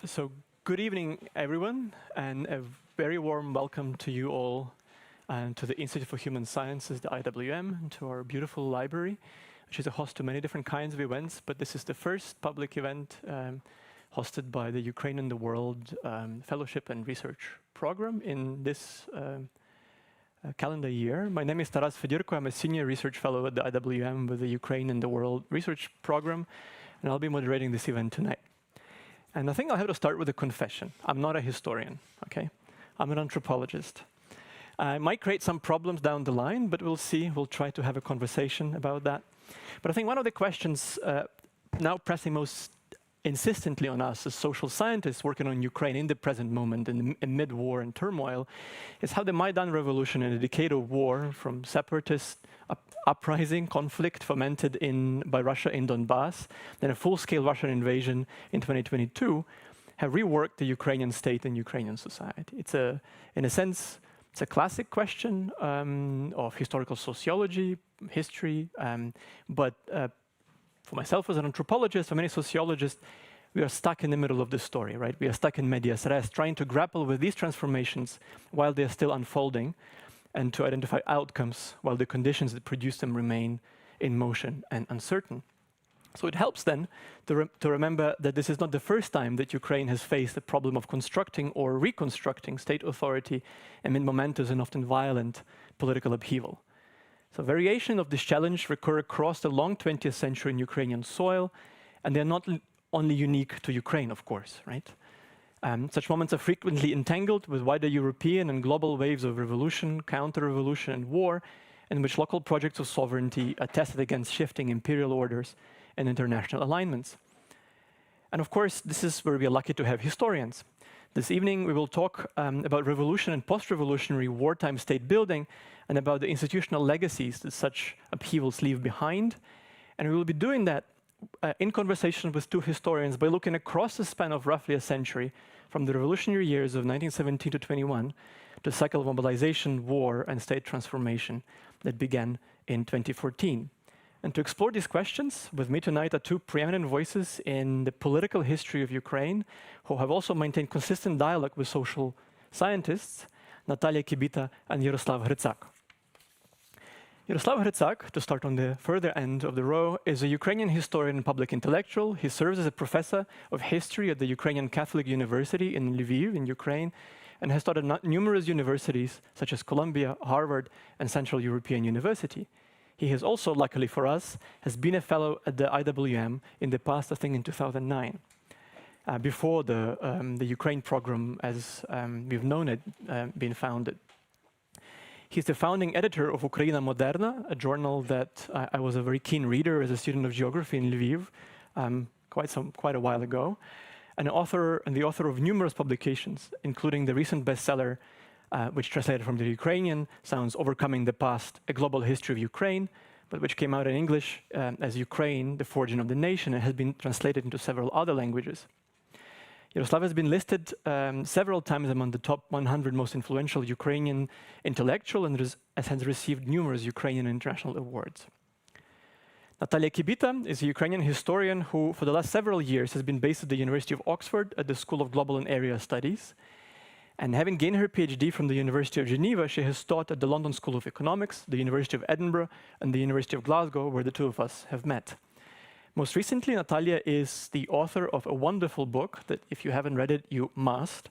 So good evening, everyone, and a very warm welcome to you all and to the Institute for Human Sciences, the IWM, and to our beautiful library, which is a host to many different kinds of events, but this is the first public event hosted by the Ukraine in the World Fellowship and Research Program in this calendar year. My name is Fedirko. I'm a senior research fellow at the IWM with the Ukraine in the World Research Program, and I'll be moderating this event tonight. And I think I'll have to start with a confession. I'm not a historian, okay? I'm an anthropologist. I might create some problems down the line, but we'll see. We'll try to have a conversation about that. But I think one of the questions now pressing most insistently on us as social scientists working on Ukraine in the present moment, in mid-war and turmoil, is how the Maidan revolution and the decade of war from separatist uprising, conflict fomented by Russia in Donbass, then a full-scale Russian invasion in 2022, have reworked the Ukrainian state and Ukrainian society. In a sense, it's a classic question of historical sociology, history, but for myself as an anthropologist, for many sociologists, we are stuck in the middle of the story, right? We are stuck in medias res, trying to grapple with these transformations while they are still unfolding, and to identify outcomes while the conditions that produce them remain in motion and uncertain. So it helps then to remember that this is not the first time that Ukraine has faced the problem of constructing or reconstructing state authority amid momentous and often violent political upheaval. So variations of this challenge recur across the long 20th century in Ukrainian soil, and they're not only unique to Ukraine, of course, right? Such moments are frequently entangled with wider European and global waves of revolution, counter-revolution, and war, in which local projects of sovereignty are tested against shifting imperial orders and international alignments. And of course, this is where we are lucky to have historians. This evening, we will talk about revolution and post-revolutionary wartime state building and about the institutional legacies that such upheavals leave behind. And we will be doing that in conversation with two historians by looking across the span of roughly a century, from the revolutionary years of 1917 to 21, to the cycle of mobilization, war, and state transformation that began in 2014. And to explore these questions, with me tonight are two preeminent voices in the political history of Ukraine, who have also maintained consistent dialogue with social scientists, NATALIYA KIBITA and YAROSLAV HRYTSAK. YAROSLAV HRYTSAK, to start on the further end of the row, is a Ukrainian historian and public intellectual. He serves as a professor of history at the Ukrainian Catholic University in Lviv, in Ukraine, and has taught at numerous universities, such as Columbia, Harvard, and Central European University. He has also, luckily for us, has been a fellow at the IWM in the past, I think in 2009, before the Ukraine program, as we've known it, being founded. He's the founding editor of Ukraina Moderna, a journal that I was a very keen reader as a student of geography in Lviv quite a while ago, and the author of numerous publications, including the recent bestseller, which translated from the Ukrainian sounds Overcoming the Past, A Global History of Ukraine, but which came out in English as Ukraine, The Forging of the Nation, and has been translated into several other languages. YAROSLAV has been listed several times among the top 100 most influential Ukrainian intellectual and has received numerous Ukrainian international awards. NATALIYA KIBITA is a Ukrainian historian who, for the last several years, has been based at the University of Oxford at the School of Global and Area Studies. And having gained her PhD from the University of Geneva, she has taught at the London School of Economics, the University of Edinburgh, and the University of Glasgow, where the two of us have met. Most recently, NATALIYA is the author of a wonderful book that, if you haven't read it, you must,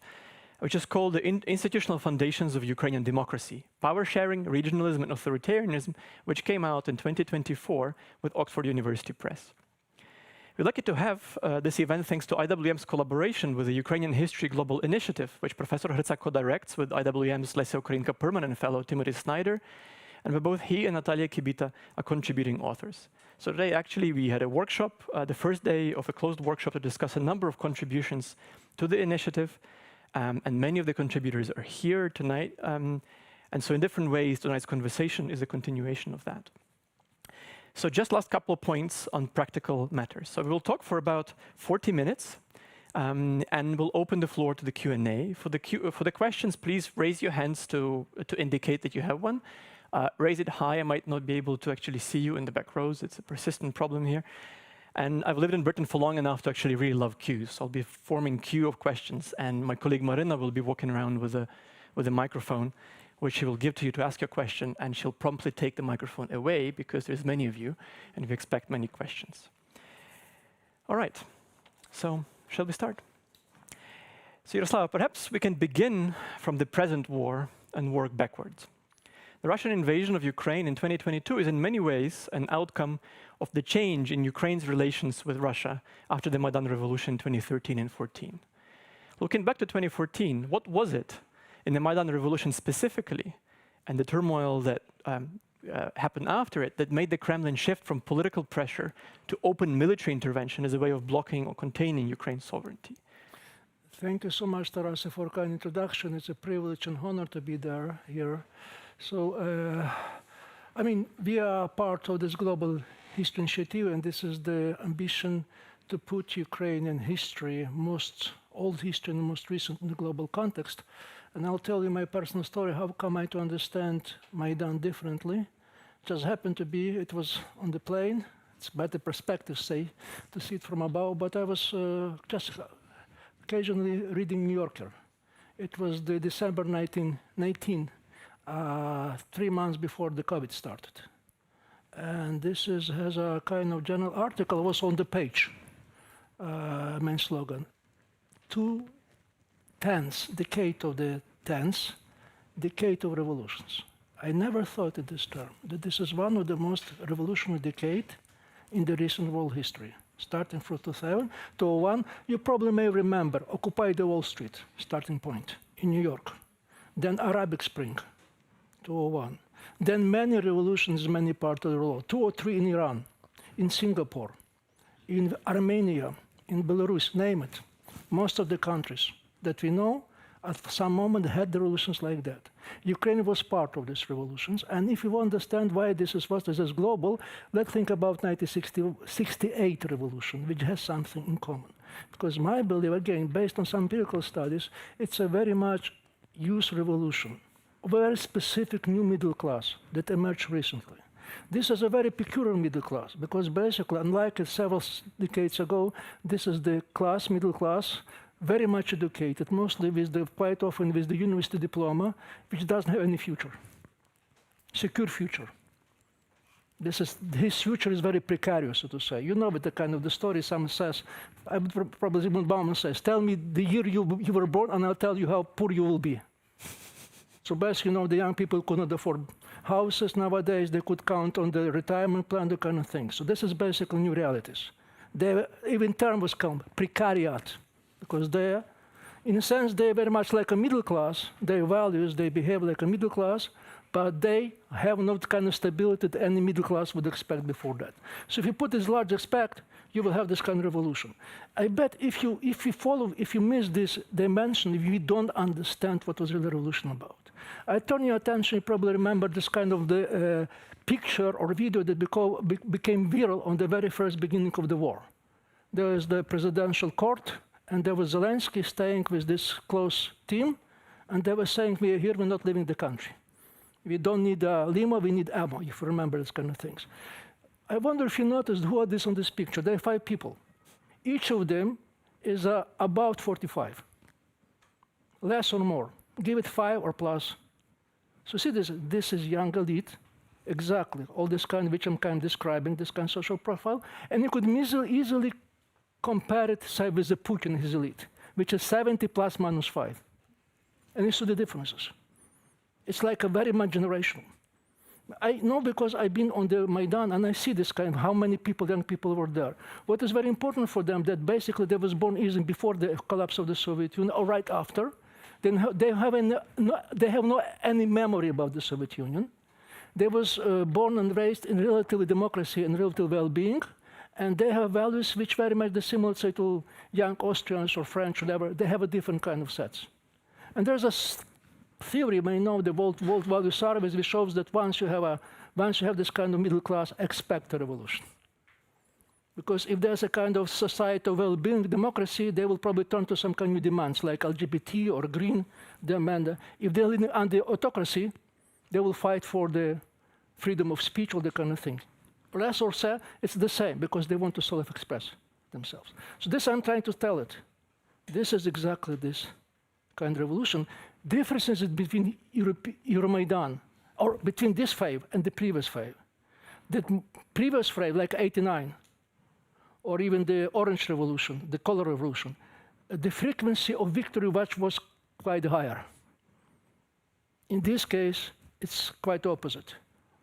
which is called The Institutional Foundations of Ukrainian Democracy, Power Sharing, Regionalism, and Authoritarianism, which came out in 2024 with Oxford University Press. We're lucky to have this event thanks to IWM's collaboration with the Ukrainian History Global Initiative, which Professor HRYTSAK co-directs with IWM's Lesia Ukrainka permanent fellow Timothy Snyder, and where both he and NATALIYA KIBITA are contributing authors. So today, actually, we had a workshop, the first day of a closed workshop to discuss a number of contributions to the initiative, and many of the contributors are here tonight. And so in different ways, tonight's conversation is a continuation of that. So just last couple of points on practical matters. So we will talk for about 40 minutes, and we'll open the floor to the Q&A. For the questions, please raise your hands to indicate that you have one. Raise it high. I might not be able to actually see you in the back rows. It's a persistent problem here. And I've lived in Britain for long enough to actually really love queues. So I'll be forming queue of questions, and my colleague Marina will be walking around with a microphone, which she will give to you to ask your question, and she'll promptly take the microphone away because there's many of you, and we expect many questions. All right, so shall we start? So Yaroslav, perhaps we can begin from the present war and work backwards. The Russian invasion of Ukraine in 2022 is in many ways an outcome of the change in Ukraine's relations with Russia after the Maidan Revolution in 2013 and 14. Looking back to 2014, what was it in the Maidan Revolution specifically, and the turmoil that happened after it, that made the Kremlin shift from political pressure to open military intervention as a way of blocking or containing Ukraine's sovereignty? Thank you so much, Taras, for a kind introduction. It's a privilege and honor to be here. So, I mean, we are part of this global history initiative, and this is the ambition to put Ukrainian history, most old history and most recent, in the global context. And I'll tell you my personal story, how come I to understand Maidan differently. Just happened to be, it was on the plane, it's better perspective, say, to see it from above, but I was just occasionally reading New Yorker. It was the December 1919, 3 months before the COVID started. And this has a kind of general article, was on the page, main slogan, 2 tenths, decade of the tenths, decade of revolutions. I never thought in this term, that this is one of the most revolutionary decade in the recent world history. Starting from 2000 to 2001, you probably may remember Occupy the Wall Street, starting point, in New York. Then Arabic Spring, 2001. Then many revolutions in many parts of the world, 2 or 3 in Iran, in Singapore, in Armenia, in Belarus, name it. Most of the countries that we know at some moment had the revolutions like that. Ukraine was part of these revolutions, and if you understand why this is global, let's think about 1968 revolution, which has something in common. Because my belief, again, based on some empirical studies, it's a very much youth revolution, a very specific new middle class that emerged recently. This is a very peculiar middle class, because basically, unlike several decades ago, this is the class, middle class, very much educated, mostly quite often with the university diploma, which doesn't have any future, secure future. His future is very precarious, so to say. You know, with the kind of the story, someone says, I would probably Zygmunt Bauman says, tell me the year you were born, and I'll tell you how poor you will be. So basically, you know, the young people could not afford houses nowadays. They could count on the retirement plan, the kind of thing. So this is basically new realities. Even term was called precariat, because they, in a sense, they're very much like a middle class. Their values, they behave like a middle class, but they have not kind of stability that any middle class would expect before that. So if you put this large expect, you will have this kind of revolution. I bet if you miss this dimension, if you don't understand what was really the revolution about. I turn your attention, you probably remember this kind of the picture or video that became viral on the very first beginning of the war. There was the presidential court, and there was Zelensky staying with this close team, and they were saying, we are here, we're not leaving the country. We don't need a limo, we need ammo, if you remember this kind of things. I wonder if you noticed who are this on this picture. There are 5 people. Each of them is about 45, less or more. Give it 5 or plus. So see, this is young elite, exactly, all this kind which I'm kind of describing, this kind of social profile, and you could easily compare it, say, with the Putin, his elite, which is 70 plus minus 5. And you see the differences. It's like a very much generational. I know because I've been on the Maidan and I see this kind of how many people, young people were there. What is very important for them that basically they was born even before the collapse of the Soviet Union or right after. Then they have no any memory about the Soviet Union. They was born and raised in relative democracy and relative well-being, and they have values which very much similar, say, to young Austrians or French, whatever. They have a different kind of sets. And there's a theory, you may know, the world value surveys, which shows that once you have this kind of middle class, expect a revolution. Because if there's a kind of society of well-being, democracy, they will probably turn to some kind of demands like LGBT or green demand. If they're living under autocracy, they will fight for the freedom of speech or that kind of thing. less or say it's the same because they want to self-express themselves. So this I'm trying to tell it. This is exactly this kind of revolution. Differences between Euromaidan, or between this wave and the previous wave. The previous wave, like '89, or even the Orange Revolution, the Color Revolution, the frequency of victory watch was quite higher. In this case, it's quite opposite.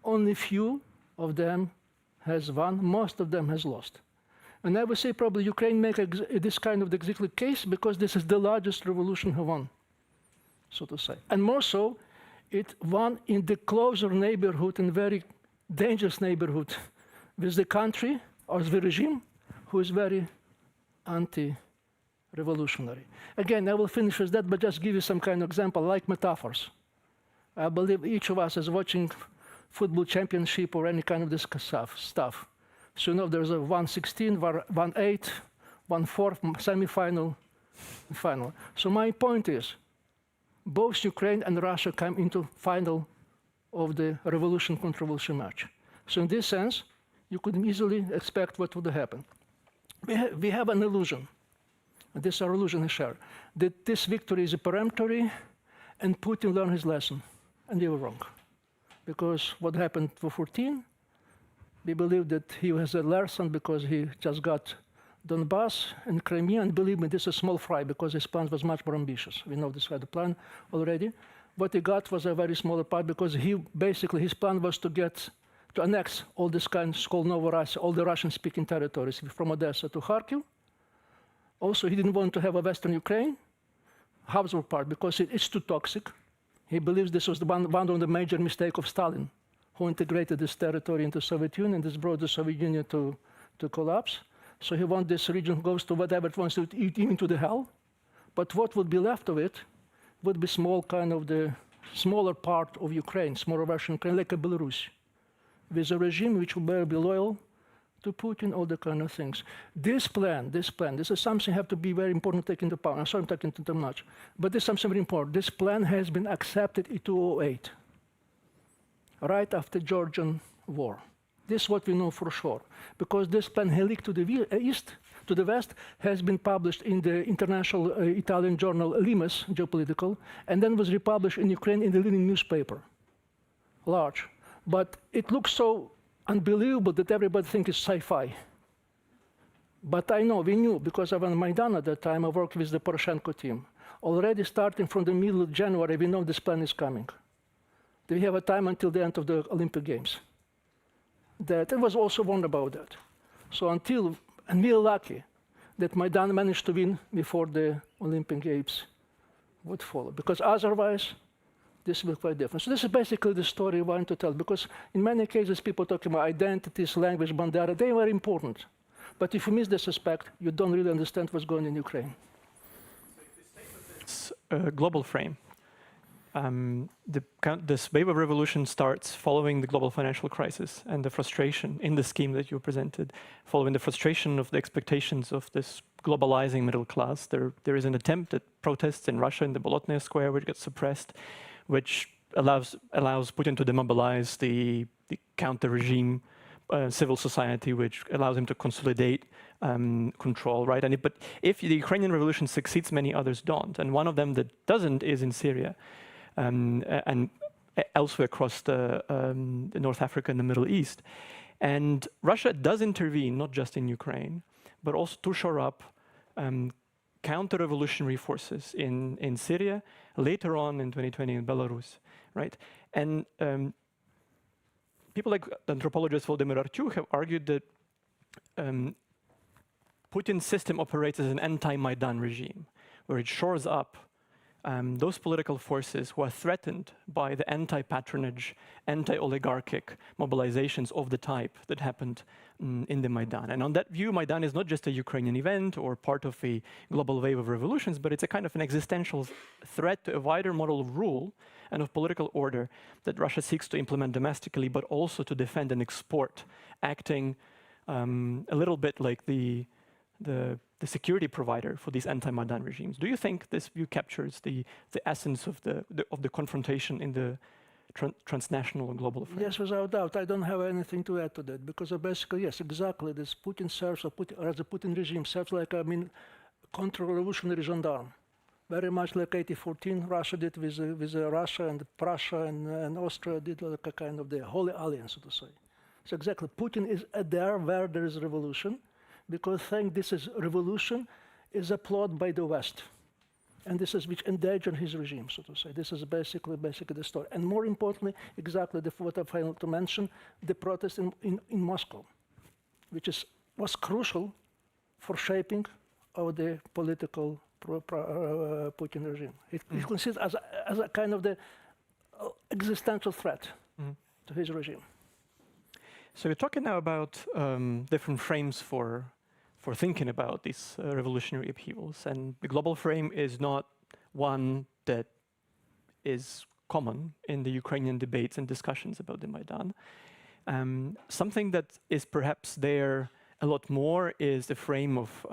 Only few of them has won, most of them has lost. And I would say probably Ukraine make this kind of exactly case because this is the largest revolution who won, so to say. And more so, it won in the closer neighborhood and very dangerous neighborhood with the country or the regime who is very anti-revolutionary. Again, I will finish with that, but just give you some kind of example, like metaphors. I believe each of us is watching football championship or any kind of this stuff. So you know there's a 1/16, 1/8, 1/4 semi-final, final. So my point is, both Ukraine and Russia come into final of the revolution-controversial match. So in this sense, you could easily expect what would happen. We have an illusion, and this our illusion is shared, that this victory is peremptory and Putin learned his lesson, and they were wrong. Because what happened for 14, we believe that he has a lesson because he just got Donbass and Crimea, and believe me, this is a small fry because his plan was much more ambitious. We know this had a plan already. What he got was a very small part because his plan was to annex all this kind of called Novorossiya, all the Russian-speaking territories from Odessa to Kharkiv. Also, he didn't want to have a Western Ukraine, Habsburg part, because it's too toxic. He believes this was one of the major mistakes of Stalin, who integrated this territory into the Soviet Union. This brought the Soviet Union to collapse. So he wants this region goes to whatever it wants to eat, even to the hell. But what would be left of it would be small kind of the smaller part of Ukraine, smaller Russian Ukraine, like a Belarus, with a regime which will be loyal to Putin, all the kind of things. This plan, this is something have to be very important to take into account. I'm sorry I'm talking too much, but this is something very important. This plan has been accepted in 2008, right after Georgian war. This is what we know for sure, because this plan leaked to the west, has been published in the international Italian journal Limes, Geopolitical, and then was republished in Ukraine in the leading newspaper, large. But it looks so unbelievable that everybody thinks it's sci-fi. But I know, we knew, because I was on Maidan at that time, I worked with the Poroshenko team. Already starting from the middle of January, we know this plan is coming. We have a time until the end of the Olympic Games. That I was also warned about that. So and we are lucky that Maidan managed to win before the Olympic Games would follow, because otherwise, this will be quite different. So this is basically the story I want to tell, because in many cases, people talking about identities, language, bandera, they were important. But if you miss this aspect, you don't really understand what's going on in Ukraine. It's a global frame. This wave of revolution starts following the global financial crisis and the frustration in the scheme that you presented, following the frustration of the expectations of this globalizing middle class. There is an attempt at protests in Russia in the Bolotnaya Square, which gets suppressed, which allows Putin to demobilize the counter-regime civil society, which allows him to consolidate control, right? But if the Ukrainian revolution succeeds, many others don't. And one of them that doesn't is in Syria. And elsewhere across the North Africa and the Middle East. And Russia does intervene, not just in Ukraine, but also to shore up counter-revolutionary forces in Syria, later on in 2020 in Belarus, right? And people like anthropologist Volodymyr Artyuk have argued that Putin's system operates as an anti-Maidan regime, where it shores up those political forces who are threatened by the anti-patronage, anti-oligarchic mobilizations of the type that happened in the Maidan. And on that view, Maidan is not just a Ukrainian event or part of a global wave of revolutions, but it's a kind of an existential threat to a wider model of rule and of political order that Russia seeks to implement domestically, but also to defend and export, acting a little bit like the security provider for these anti-Maidan regimes. Do you think this view captures the essence of the confrontation in the transnational and global frame? Yes, without doubt. I don't have anything to add to that because basically, yes, exactly. This Putin serves, or the Putin regime serves like, counter-revolutionary gendarme. Very much like 1814 Russia did with Russia and Prussia and Austria did like a kind of the Holy Alliance, so to say. So exactly, Putin is there where there is revolution, because saying this is revolution is a plot by the West. And this is which endangered his regime, so to say. This is basically the story. And more importantly, exactly what I failed to mention, the protest in Moscow, which was crucial for shaping of the political Putin regime. It consists as a kind of the existential threat to his regime. So we're talking now about different frames for thinking about these revolutionary upheavals, and the global frame is not one that is common in the Ukrainian debates and discussions about the Maidan. Something that is perhaps there a lot more is the frame of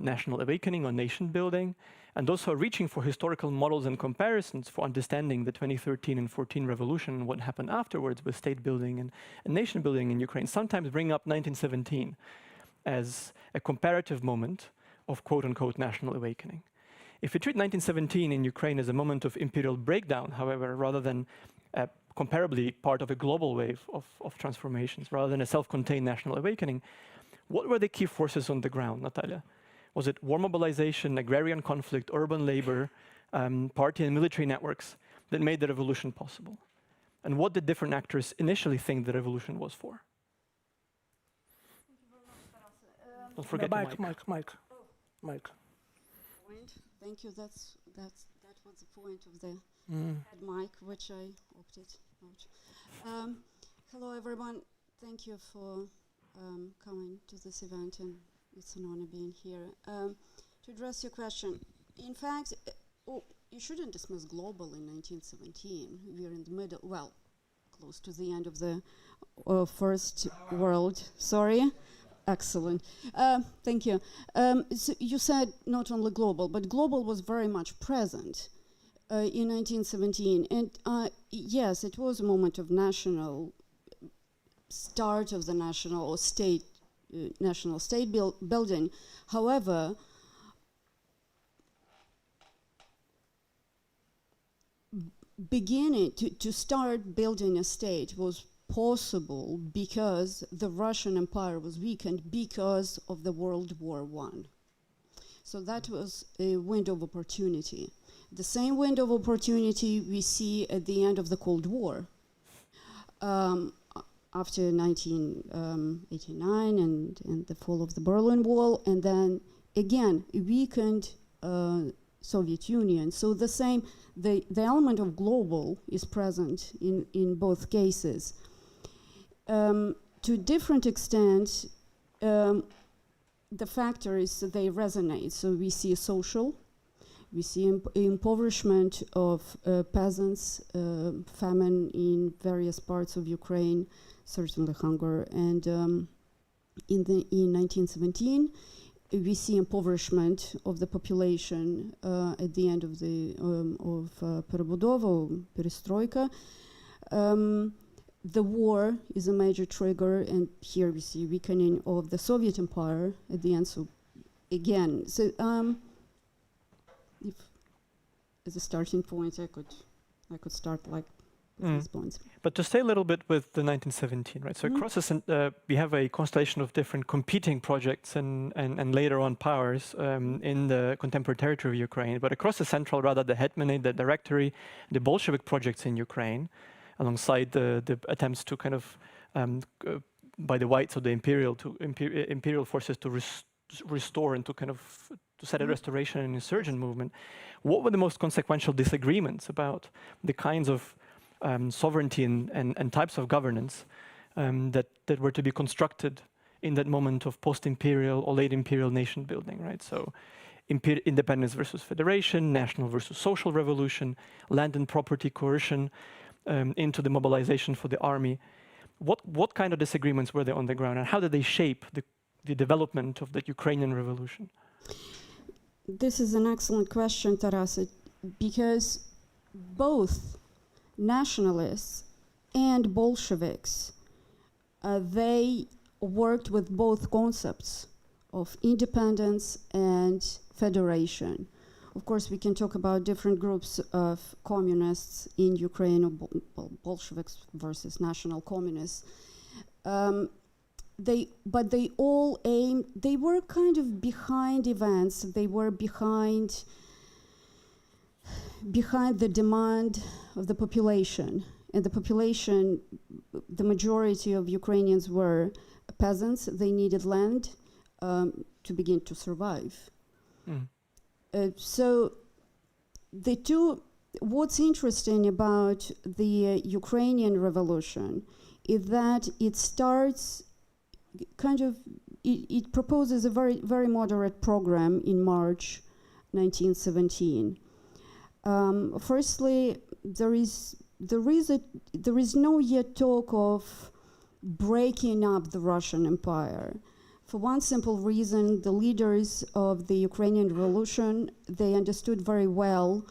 national awakening or nation building, and also reaching for historical models and comparisons for understanding the 2013 and 14 revolution and what happened afterwards with state building and nation building in Ukraine. Sometimes bring up 1917 as a comparative moment of quote-unquote national awakening. If we treat 1917 in Ukraine as a moment of imperial breakdown, however, rather than comparably part of a global wave of transformations, rather than a self-contained national awakening, what were the key forces on the ground, Natalia? Was it war mobilization, agrarian conflict, urban labor, party and military networks that made the revolution possible? And what did different actors initially think the revolution was for? Don't forget the Mike. Point. Thank you. That was the point of the mic, which I opted out. Hello, everyone. Thank you for coming to this event, and it's an honor being here. To address your question, in fact, you shouldn't dismiss global in 1917. We are in the middle, well, close to the end of the First World. Sorry. Excellent. Thank you. So you said not only global, but global was very much present in 1917. And yes, it was a moment of national start of the national state building. However, beginning to start building a state was possible because the Russian Empire was weakened because of the World War I. So that was a window of opportunity. The same window of opportunity we see at the end of the Cold War. After 1989 and the fall of the Berlin Wall, and then again weakened Soviet Union. So the element of global is present in both cases. To different extents, the factors, they resonate. So we see social, we see impoverishment of peasants, famine in various parts of Ukraine, certainly hunger. And in 1917, we see impoverishment of the population at the end of the Perebudova, Perestroika. The war is a major trigger, and here we see weakening of the Soviet Empire at the end. So again, so if as a starting point, I could start like these points. But to stay a little bit with the 1917, right? So across we have a constellation of different competing projects and later on powers in the contemporary territory of Ukraine. But across the central, rather the Hetmanate, the Directory, the Bolshevik projects in Ukraine, alongside the attempts to kind of by the whites of the imperial forces to restore and to kind of to set a restoration and insurgent movement. What were the most consequential disagreements about the kinds of sovereignty and types of governance that were to be constructed in that moment of post-imperial or late imperial nation building, right? So independence versus federation, national versus social revolution, land and property coercion, into the mobilization for the army. What kind of disagreements were there on the ground, and how did they shape the development of the Ukrainian revolution? This is an excellent question, Taras, because both nationalists and Bolsheviks, they worked with both concepts of independence and federation. Of course, we can talk about different groups of communists in Ukraine, or Bolsheviks versus national communists. But they all aimed, they were kind of behind events, they were behind the demand of the population. And the population, the majority of Ukrainians were peasants, they needed land to begin to survive. So the two, what's interesting about the Ukrainian revolution is that it starts kind of, it proposes a very, very moderate program in March 1917. Firstly, there is no yet talk of breaking up the Russian Empire. For one simple reason, the leaders of the Ukrainian Revolution, they understood very well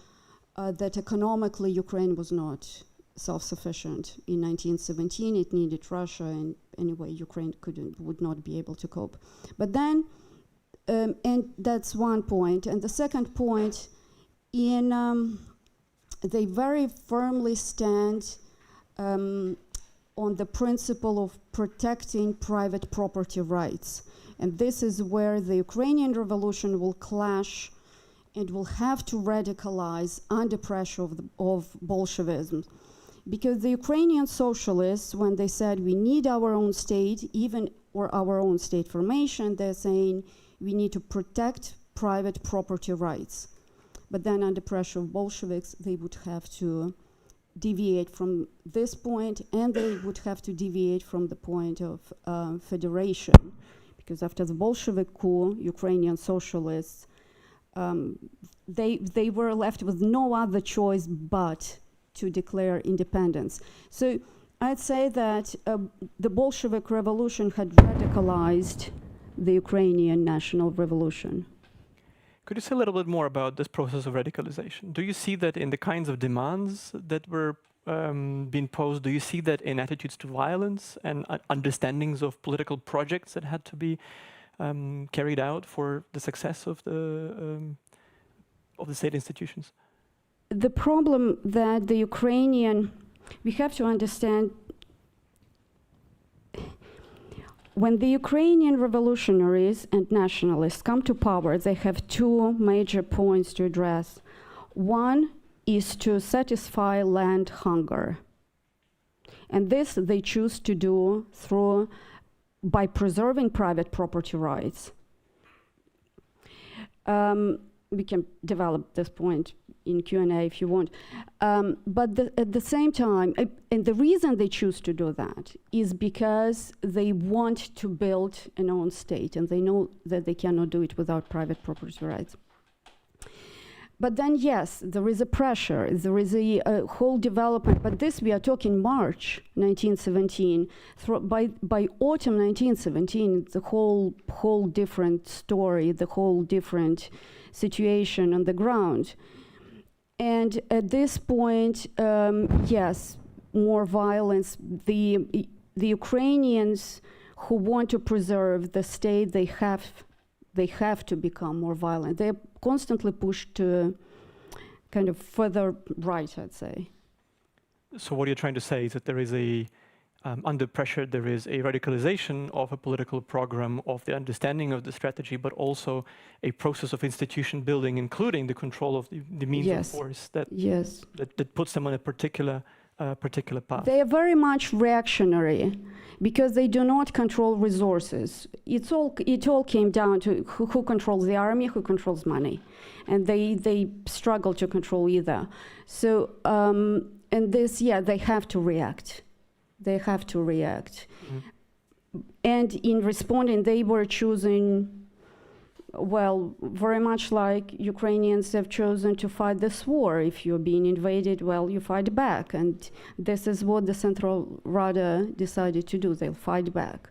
that economically Ukraine was not self-sufficient. In 1917, it needed Russia, and anyway, Ukraine would not be able to cope. But then, and that's one point. And the second point, they very firmly stand on the principle of protecting private property rights. And this is where the Ukrainian Revolution will clash and will have to radicalize under pressure of Bolshevism. Because the Ukrainian socialists, when they said we need our own state, or our own state formation, they're saying we need to protect private property rights. But then under pressure of Bolsheviks, they would have to deviate from this point, and they would have to deviate from the point of federation. Because after the Bolshevik coup, Ukrainian socialists, they were left with no other choice but to declare independence. So I'd say that the Bolshevik Revolution had radicalized the Ukrainian national revolution. Could you say a little bit more about this process of radicalization? Do you see that in the kinds of demands that were being posed? Do you see that in attitudes to violence and understandings of political projects that had to be carried out for the success of the state institutions? The problem that the Ukrainian, we have to understand, when the Ukrainian revolutionaries and nationalists come to power, they have two major points to address. One is to satisfy land hunger. And this they choose to do by preserving private property rights. We can develop this point in Q&A if you want. But at the same time, and the reason they choose to do that is because they want to build an own state, and they know that they cannot do it without private property rights. But then, yes, there is a pressure, there is a whole development, but this we are talking March 1917. By autumn 1917, the whole different story, the whole different situation on the ground. And at this point, yes, more violence. The Ukrainians who want to preserve the state, they have to become more violent. They're constantly pushed to kind of further right, I'd say. So what you're trying to say is that there is under pressure, there is a radicalization of a political program, of the understanding of the strategy, but also a process of institution building, including the control of the means of force that puts them on a particular path. They are very much reactionary because they do not control resources. It all came down to who controls the army, who controls money, and they struggle to control either. So and this, they have to react. They have to react. Mm-hmm. And in responding, they were choosing, well, very much like Ukrainians have chosen to fight this war. If you're being invaded, well, you fight back. And this is what the Central Rada decided to do. They'll fight back.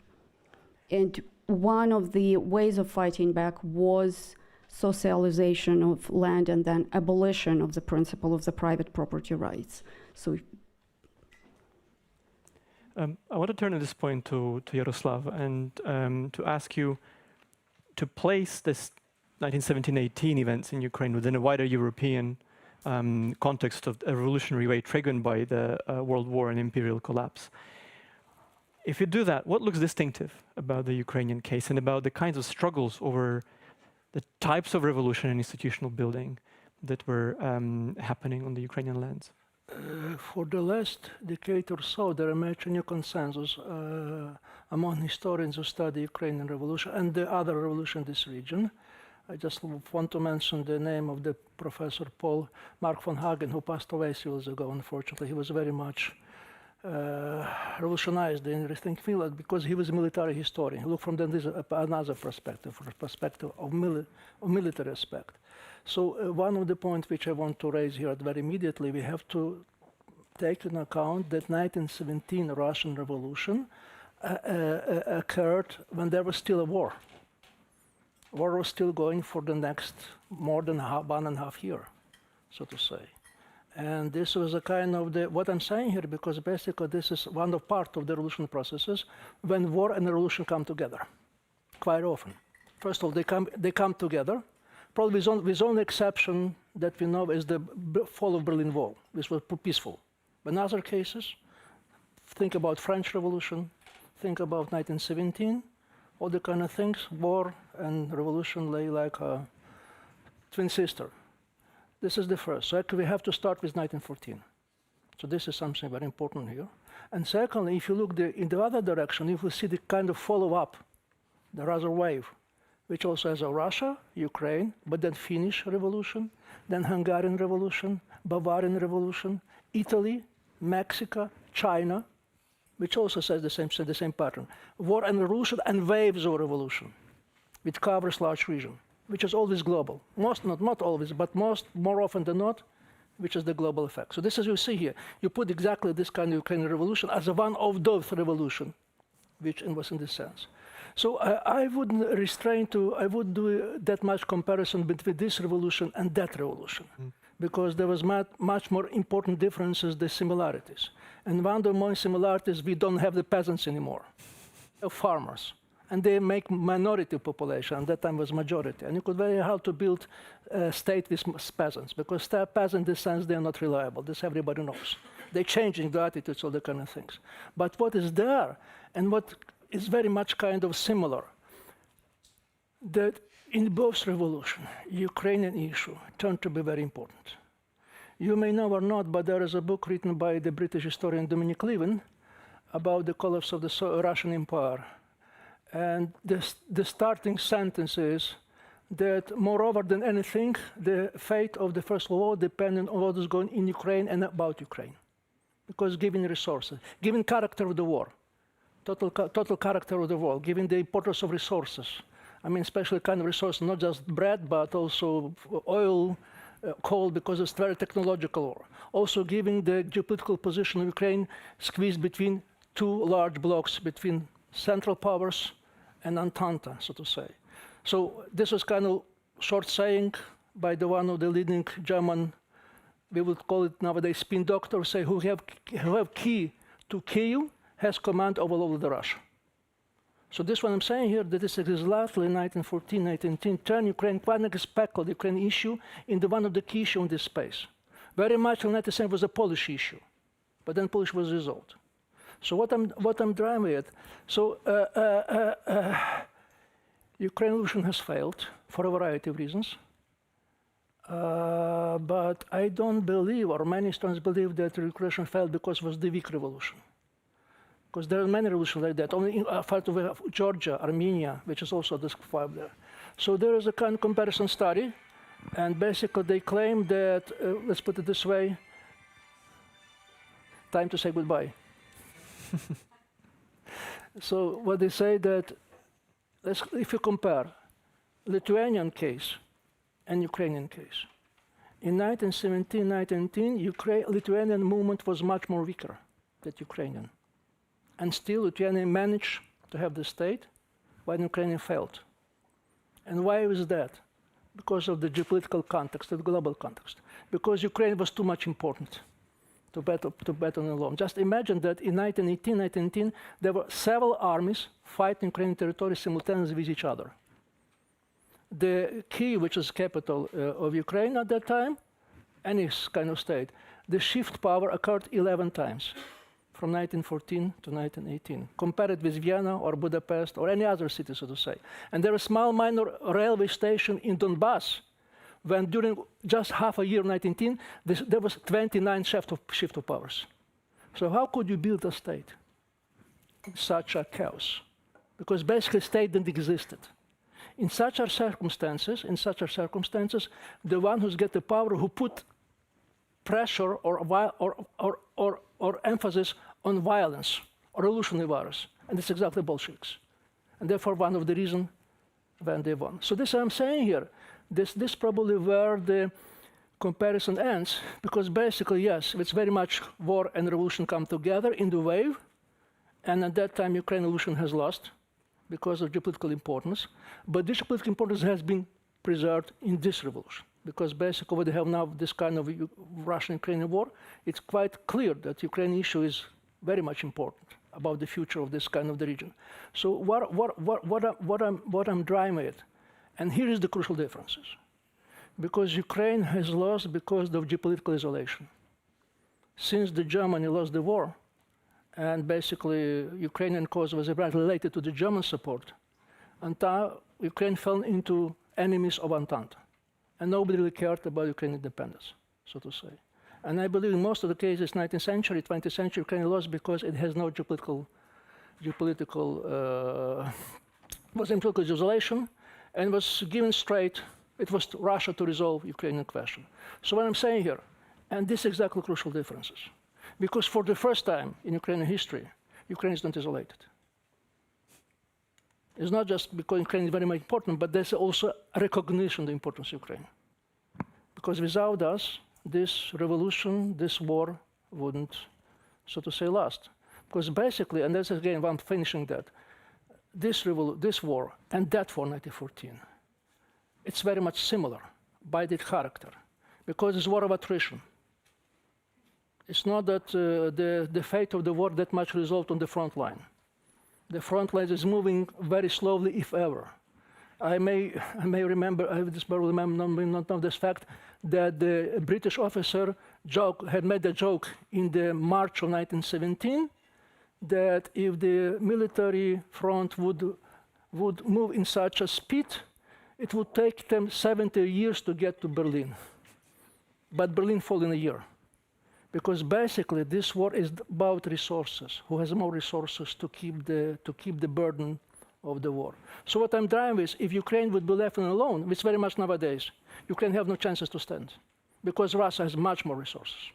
And one of the ways of fighting back was socialization of land and then abolition of the principle of the private property rights. So I want to turn at this point to Yaroslav and to ask you to place this 1917-18 events in Ukraine within a wider European context of a revolutionary way triggered by the World War and imperial collapse. If you do that, what looks distinctive about the Ukrainian case and about the kinds of struggles over the types of revolution and institutional building that were happening on the Ukrainian lands? For the last decade or so, there emerged a new consensus among historians who study Ukrainian revolution and the other revolution in this region. I just want to mention the name of the Professor Mark von Hagen, who passed away 6 years ago, unfortunately. He was very much revolutionized the interesting field because he was a military historian. He looked from another perspective, from the perspective of military aspect. So one of the points which I want to raise here very immediately, we have to take into account that 1917 Russian Revolution occurred when there was still a war. War was still going for the next more than 1.5 years, so to say. And this was a kind of what I'm saying here, because basically this is one of part of the revolution processes when war and revolution come together, quite often. First of all, they come together. Probably with only exception that we know is the fall of Berlin Wall, which was peaceful. But in other cases, think about French Revolution, think about 1917, all the kind of things, war and revolution lay like a twin sister. This is the first. So actually we have to start with 1914. So this is something very important here. And secondly, if you look in the other direction, you will see the kind of follow-up, the other wave, which also has a Russia, Ukraine, but then Finnish Revolution, then Hungarian Revolution, Bavarian Revolution, Italy, Mexico, China, which also says the same pattern. War and revolution and waves of revolution, which covers large region, which is always global. Not always, but more often than not, which is the global effect. So this is you see here. You put exactly this kind of Ukrainian revolution as one of those revolution, which was in this sense. So I wouldn't I wouldn't do that much comparison between this revolution and that revolution, because there was much more important differences than similarities. And one of the most similarities, we don't have the peasants anymore, farmers. And they make minority population, and that time was majority. And you could very hard to build a state with peasants, because peasants in this sense, they're not reliable. This everybody knows. They're changing the attitudes, all the kind of things. But what is there, and what is very much kind of similar, that in both revolutions, Ukrainian issue turned to be very important. You may know or not, but there is a book written by the British historian Dominic Levin about the collapse of the Russian Empire. And the starting sentence is that, moreover than anything, the fate of the First World War depended on what is going in Ukraine and about Ukraine. Because given resources, given character of the war, total character of the war, given the importance of resources, I mean, especially kind of resources, not just bread, but also oil, coal, because it's very technological war. Also giving the geopolitical position of Ukraine squeezed between two large blocks, between Central Powers and Entente, so to say. So this was kind of short saying by one of the leading German, we would call it nowadays spin doctors, say who have key to Kyiv, has command over all of the Russia. So this what I'm saying here, that this is exactly 1914, 1918, turn Ukraine, quite unexpected the Ukrainian issue into one of the key issues in this space. Very much in 1917 was a Polish issue, but then Polish was resolved. So what I'm driving at, so Ukrainian revolution has failed for a variety of reasons, but I don't believe, or many historians believe, that the revolution failed because it was the weak revolution. Because there are many revolutions like that. Only in part of Georgia, Armenia, which is also described there. So there is a kind of comparison study, and basically they claim that, let's put it this way, time to say goodbye. So what they say that, if you compare Lithuanian case and Ukrainian case, in 1917, 1918, Lithuanian movement was much more weaker than Ukrainian. And still Lithuania managed to have the state, while Ukraine failed. And why was that? Because of the geopolitical context, the global context. Because Ukraine was too much important. to battle alone. Just imagine that in 1918, there were several armies fighting Ukrainian territory simultaneously with each other. The Kyiv, which is capital of Ukraine at that time, any kind of state, the shift power occurred 11 times from 1914 to 1918. Compare it with Vienna or Budapest or any other city, so to say. And there was a small minor railway station in Donbass when during just half a year, 1918, there was 29 shift of powers. So how could you build a state in such a chaos? Because basically state didn't exist. In such circumstances, the one who's get the power, who put pressure or emphasis on violence or revolutionary virus, and it's exactly Bolsheviks. And therefore, one of the reasons when they won. So this I'm saying here. This probably where the comparison ends, because basically, yes, it's very much war and revolution come together in the wave, and at that time, Ukrainian revolution has lost because of geopolitical importance. But this geopolitical importance has been preserved in this revolution, because basically what they have now, this kind of Russian-Ukrainian war, it's quite clear that Ukrainian issue is very much important about the future of this kind of the region. So what I'm driving at, and here is the crucial differences, because Ukraine has lost because of geopolitical isolation. Since the Germany lost the war, and basically Ukrainian cause was related to the German support, until Ukraine fell into enemies of Entente. And nobody really cared about Ukrainian independence, so to say. And I believe in most of the cases, 19th century, 20th century, Ukraine lost because it has no geopolitical isolation, and was given straight, it was Russia to resolve Ukrainian question. So what I'm saying here, and this is exactly crucial differences, because for the first time in Ukrainian history, Ukraine is not isolated. It's not just because Ukraine is very much important, but there's also a recognition of the importance of Ukraine. Because without us, this revolution, this war wouldn't, so to say, last. Because basically, and that's again, I'm finishing that, this war and that war, 1914, it's very much similar by its character, because it's war of attrition. It's not that the fate of the war that much resolved on the front line. The front line is moving very slowly, if ever. I may remember, I just barely not know this fact, that the British officer had made a joke in the March of 1917, that if the military front would move in such a speed, it would take them 70 years to get to Berlin. But Berlin fell in a year. Because basically this war is about resources. Who has more resources to keep the burden of the war? So what I'm driving is, if Ukraine would be left alone, which very much nowadays, Ukraine have no chances to stand, because Russia has much more resources.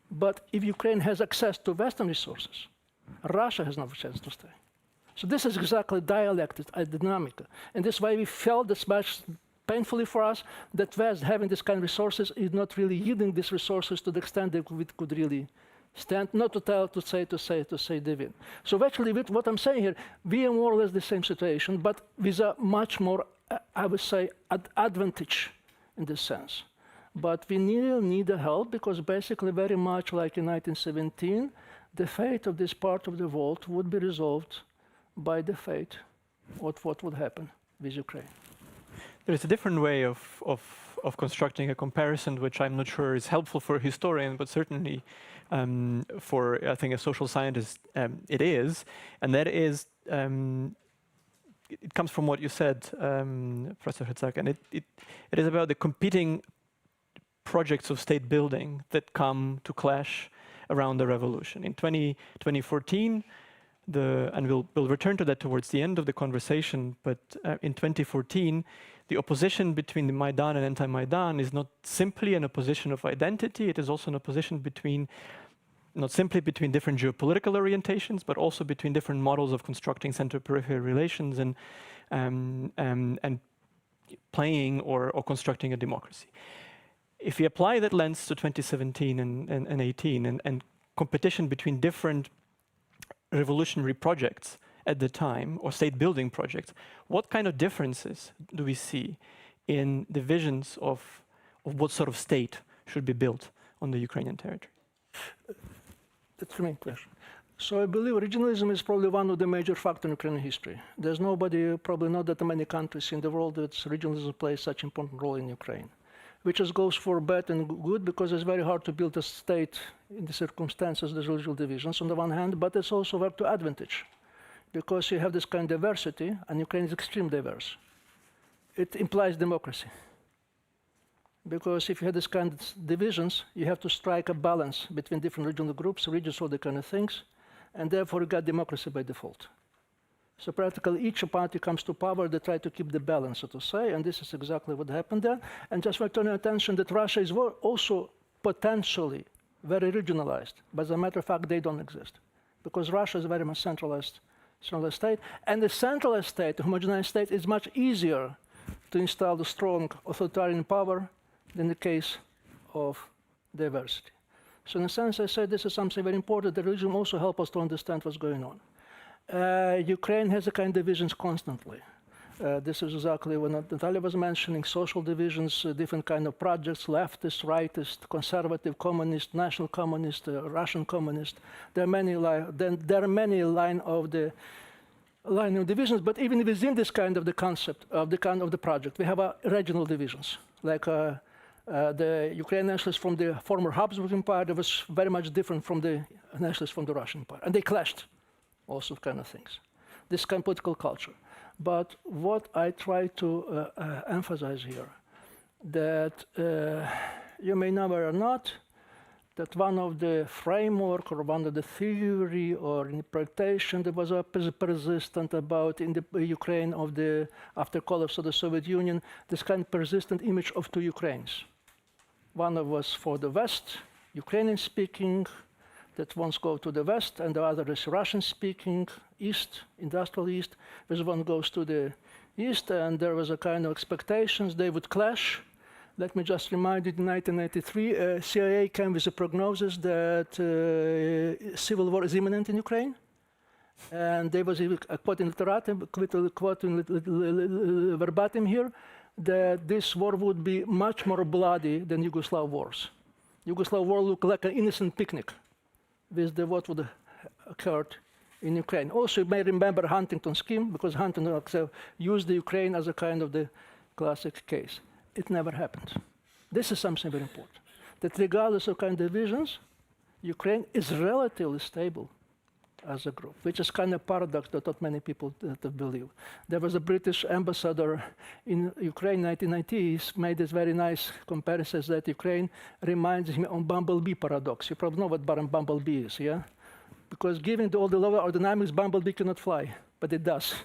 But if Ukraine has access to Western resources, Russia has no chance to stay. So this is exactly dialectic, a dynamic. And this is why we felt this much painfully for us that West having this kind of resources is not really yielding these resources to the extent that we could really stand, not to say they win. So actually, with what I'm saying here, we are more or less the same situation, but with a much more, I would say, advantage in this sense. But we need the help, because basically very much like in 1917, the fate of this part of the world would be resolved by the fate of what would happen with Ukraine. There's a different way of constructing a comparison, which I'm not sure is helpful for a historian, but certainly for, I think, a social scientist, it is. And that is, it comes from what you said, Professor HRYTSAK, and it is about the competing projects of state building that come to clash around the revolution. In 2014, and we'll return to that towards the end of the conversation, but in 2014, the opposition between the Maidan and anti-Maidan is not simply an opposition of identity, it is also an opposition not simply between different geopolitical orientations, but also between different models of constructing center-periphery relations and playing or constructing a democracy. If we apply that lens to 2017 and 18 and competition between different revolutionary projects at the time, or state building projects, what kind of differences do we see in the visions of what sort of state should be built on the Ukrainian territory? That's the main question. So I believe regionalism is probably one of the major factors in Ukrainian history. There's nobody, probably not that many countries in the world that regionalism plays such an important role in Ukraine, which just goes for bad and good because it's very hard to build a state in the circumstances, there's regional divisions on the one hand, but it's also work to advantage because you have this kind of diversity and Ukraine is extremely diverse. It implies democracy. Because if you have this kind of divisions, you have to strike a balance between different regional groups, regions, all the kind of things, and therefore you got democracy by default. So practically each party comes to power, they try to keep the balance, so to say, and this is exactly what happened there. And just want to turn your attention that Russia is also potentially very regionalized, but as a matter of fact, they don't exist. Because Russia is a very much centralized state, and the centralized state, the homogenized state, is much easier to install the strong authoritarian power than the case of diversity. So in a sense, I say this is something very important. The religion also helps us to understand what's going on. Ukraine has a kind of divisions constantly. This is exactly what Natalia was mentioning, social divisions, different kind of projects, leftist, rightist, conservative, communist, national communist, Russian communist. There are many line of divisions, but even within this kind of the concept of the project, we have regional divisions, like the Ukrainian nationalists from the former Habsburg Empire that was very much different from the nationalists from the Russian Empire. And they clashed, also kind of things. This kind of political culture. But what I try to emphasize here, that you may know or not, that one of the framework or one of the theory or interpretation that was persistent about in the Ukraine of the after collapse of the Soviet Union, this kind of persistent image of two Ukraines. One was for the West, Ukrainian speaking, that once go to the West, and the other is Russian speaking, East, industrial East. This one goes to the East, and there was a kind of expectations they would clash. Let me just remind you, in 1993, CIA came with a prognosis that civil war is imminent in Ukraine. And they was quoting verbatim here, that this war would be much more bloody than Yugoslav wars. Yugoslav war looked like an innocent picnic with what would have occurred in Ukraine. Also, you may remember Huntington's scheme, because Huntington used the Ukraine as a kind of the classic case. It never happened. This is something very important, that regardless of kind of divisions, Ukraine is relatively stable as a group, which is kind of paradox that not many people believe. There was a British ambassador in Ukraine in 1990s made this very nice comparison that Ukraine reminds me of Bumblebee paradox. You probably know what Bumblebee is, yeah? Because given all the lower aerodynamics, Bumblebee cannot fly, but it does.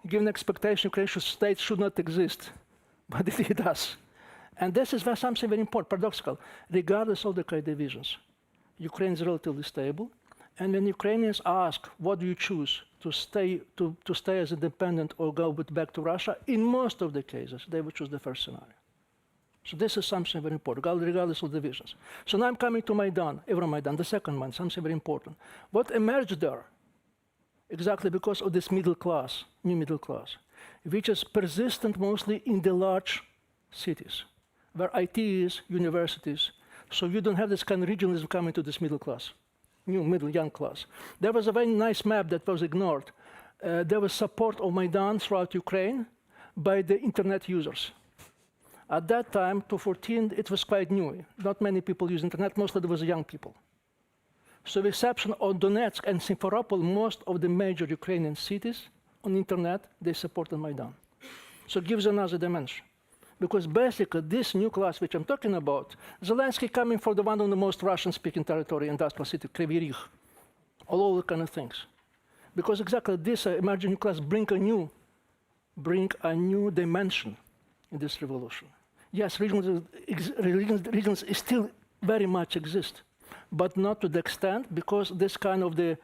Given expectation, Ukrainian state should not exist, but it does. And this is something very important, paradoxical. Regardless of the kind of divisions, Ukraine is relatively stable. And when Ukrainians ask, what do you choose, to stay as independent or go back to Russia, in most of the cases, they would choose the first scenario. So this is something very important, regardless of divisions. So now I'm coming to Maidan, Euromaidan, the second one, something very important. What emerged there, exactly because of this middle class, new middle class, which is persistent mostly in the large cities, where IT is, universities, so you don't have this kind of regionalism coming to this middle class. New young class. There was a very nice map that was ignored. There was support of Maidan throughout Ukraine by the internet users. At that time, 2014, it was quite new. Not many people use internet, mostly there was young people. So with the exception of Donetsk and Simferopol, most of the major Ukrainian cities on internet, they supported Maidan. So it gives another dimension. Because basically, this new class which I'm talking about, Zelensky coming from the one of the most Russian-speaking territory, industrial city, Kryvyi Rih, all kind of things. Because exactly this emerging new class bring a new dimension in this revolution. Yes, regions still very much exist, but not to the extent, because this kind of the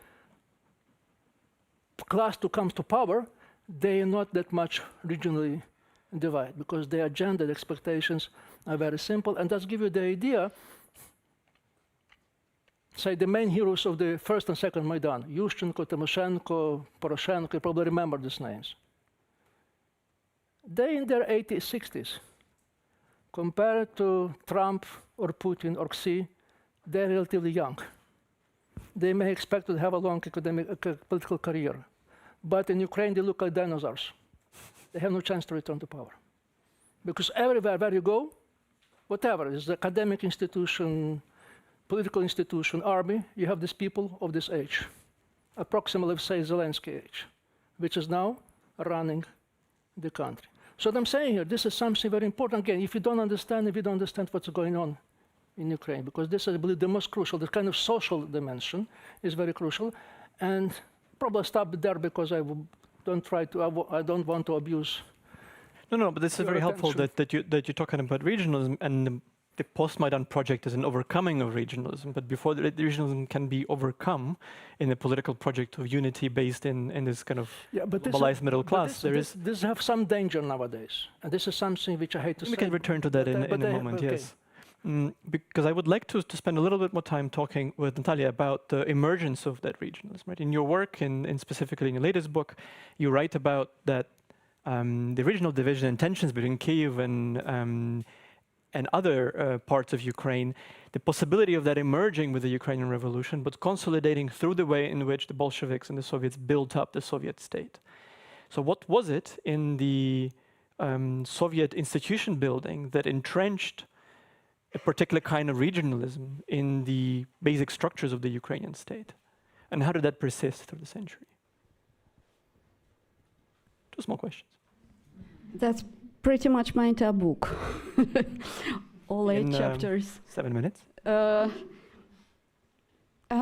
class who comes to power, they are not that much regionally divide, because their agenda, the expectations are very simple. And that's give you the idea, say the main heroes of the first and second Maidan, Yushchenko, Tymoshenko, Poroshenko, you probably remember these names. They in their 80s, 60s, compared to Trump or Putin or Xi, they're relatively young. They may expect to have a long political career. But in Ukraine, they look like dinosaurs. They have no chance to return to power. Because everywhere where you go, whatever, it's the academic institution, political institution, army, you have these people of this age, approximately, say, Zelensky age, which is now running the country. So what I'm saying here, this is something very important. Again, if you don't understand what's going on in Ukraine, because this is, I believe, the most crucial, the kind of social dimension is very crucial. And probably stop there because I don't want to abuse. No, but this is very helpful that you're talking about regionalism, and the post-Maidan project is an overcoming of regionalism. But before the regionalism can be overcome in a political project of unity based in this kind of globalized middle class, this have some danger nowadays, and this is something which I hate to say. We can return to that in a moment. Okay. Yes. Because I would like to spend a little bit more time talking with Natalia about the emergence of that regionalism. Right? In your work, and specifically in your latest book, you write about that the regional division and tensions between Kyiv and other parts of Ukraine, the possibility of that emerging with the Ukrainian revolution, but consolidating through the way in which the Bolsheviks and the Soviets built up the Soviet state. So what was it in the Soviet institution building that entrenched a particular kind of regionalism in the basic structures of the Ukrainian state? And how did that persist through the century? Two small questions. That's pretty much my entire book. All 8 chapters. 7 minutes. I'll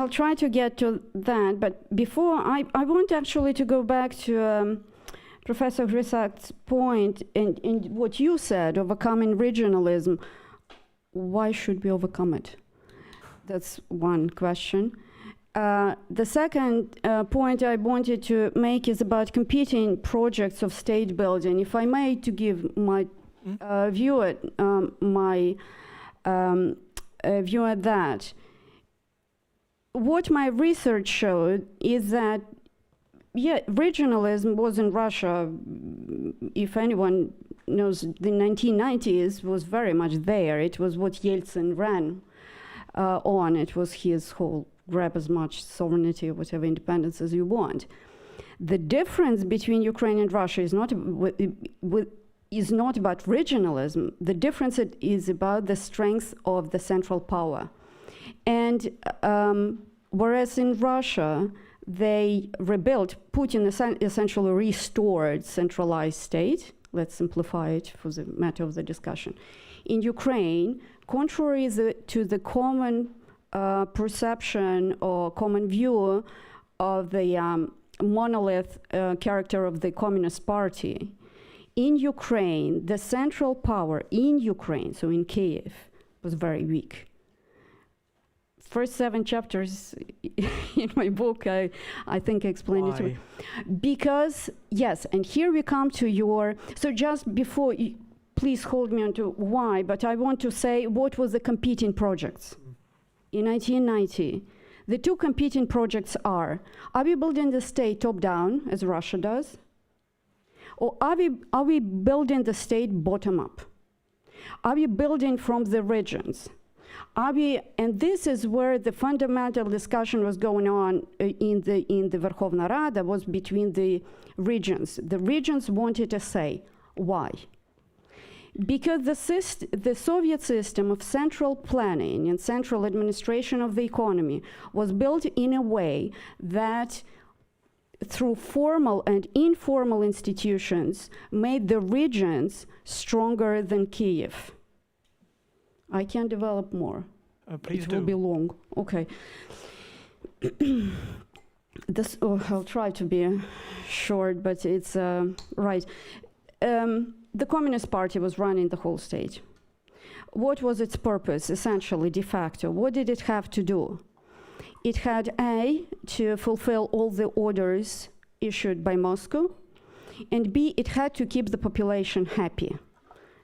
try to get to that, but before, I want actually to go back to Professor Hrytsak's point in what you said, overcoming regionalism. Why should we overcome it? That's one question. The second point I wanted to make is about competing projects of state building. If I may, to give my view at view at that. What my research showed is that, regionalism was in Russia. If anyone knows, the 1990s was very much there. It was what Yeltsin ran on. It was his whole grab as much sovereignty or whatever independence as you want. The difference between Ukraine and Russia is not about regionalism. The difference is about the strength of the central power. And whereas in Russia, they rebuilt, Putin essentially restored centralized state. Let's simplify it for the matter of the discussion. In Ukraine, contrary to the common perception or common view of the monolith character of the Communist Party, in Ukraine, the central power in Ukraine, so in Kyiv, was very weak. First 7 chapters in my book, I think I explained it to you. Because, yes, and here we come to your, so just before, please hold me on to why, but I want to say what was the competing projects. In 1990, the 2 competing projects are we building the state top-down, as Russia does? Or are we building the state bottom-up? Are we building from the regions? And this is where the fundamental discussion was going on in the Verkhovna Rada, was between the regions. The regions wanted to say, why? Because the Soviet system of central planning and central administration of the economy was built in a way that through formal and informal institutions made the regions stronger than Kyiv. I can develop more. Please it will be long. Okay. I'll try to be short, but it's right. The Communist Party was running the whole state. What was its purpose, essentially, de facto? What did it have to do? It had, A, to fulfill all the orders issued by Moscow, and B, it had to keep the population happy.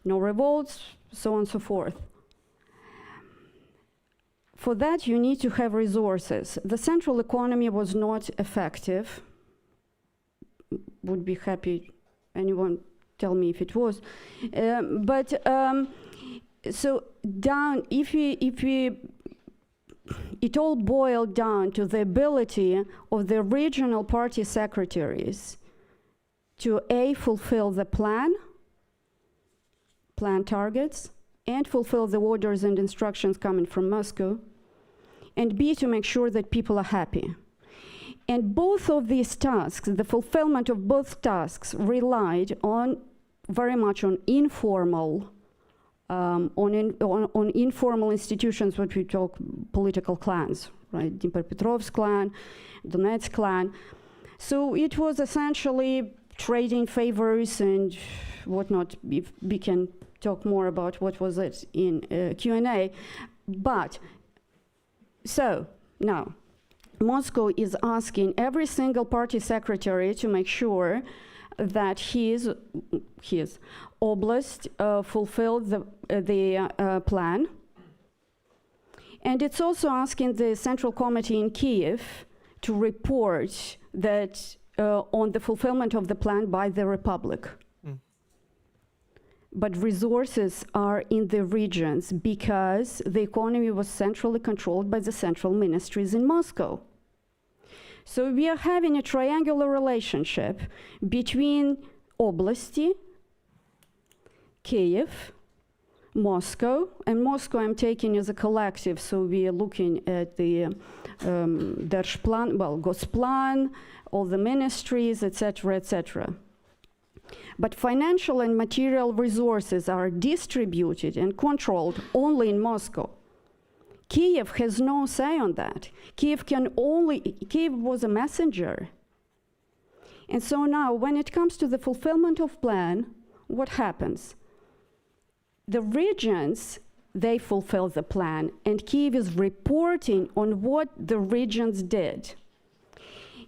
No revolts, so on and so forth. For that, you need to have resources. The central economy was not effective. Would be happy, anyone tell me if it was. So down, if we it all boiled down to the ability of the regional party secretaries to A, fulfill the plan targets, and fulfill the orders and instructions coming from Moscow, and B, to make sure that people are happy. And both of these tasks, the fulfillment of both tasks, relied on very much on informal informal institutions, what we talk political clans, right? Dnipropetrovsk clan, Donetsk clan. So it was essentially trading favors and whatnot. We can talk more about what was it in Q&A. But, so, now, Moscow is asking every single party secretary to make sure that his oblast fulfilled the plan. And it's also asking the Central Committee in Kiev to report that on the fulfillment of the plan by the Republic. But resources are in the regions because the economy was centrally controlled by the central ministries in Moscow. So we are having a triangular relationship between Oblasti, Kiev, Moscow, and Moscow I'm taking as a collective, so we are looking at the Держплан, well, Gosplan, all the ministries, etc., etc. But financial and material resources are distributed and controlled only in Moscow. Kiev has no say on that. Kiev was a messenger. And so now, when it comes to the fulfillment of plan, what happens? The regions, they fulfill the plan, and Kiev is reporting on what the regions did.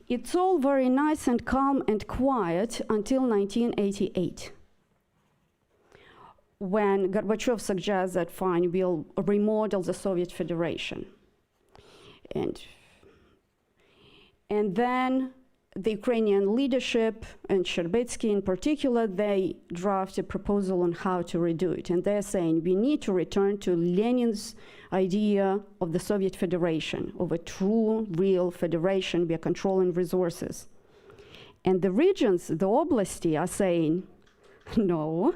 It's all very nice and calm and quiet until 1988, when Gorbachev suggests that, fine, we'll remodel the Soviet Federation. And then the Ukrainian leadership, and Shcherbetsky in particular, they draft a proposal on how to redo it. And they're saying we need to return to Lenin's idea of the Soviet Federation, of a true, real federation. We are controlling resources. And the regions, the oblasti, are saying, no,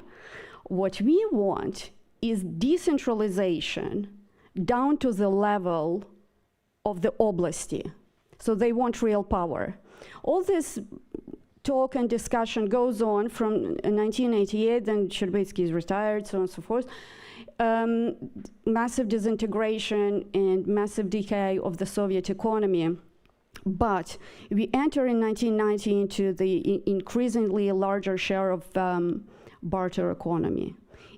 what we want is decentralization down to the level of the oblasti. So they want real power. All this talk and discussion goes on from 1988, then Shcherbetsky is retired, so on and so forth. Massive disintegration and massive decay of the Soviet economy. But we enter in 1990 into the increasingly larger share of barter economy.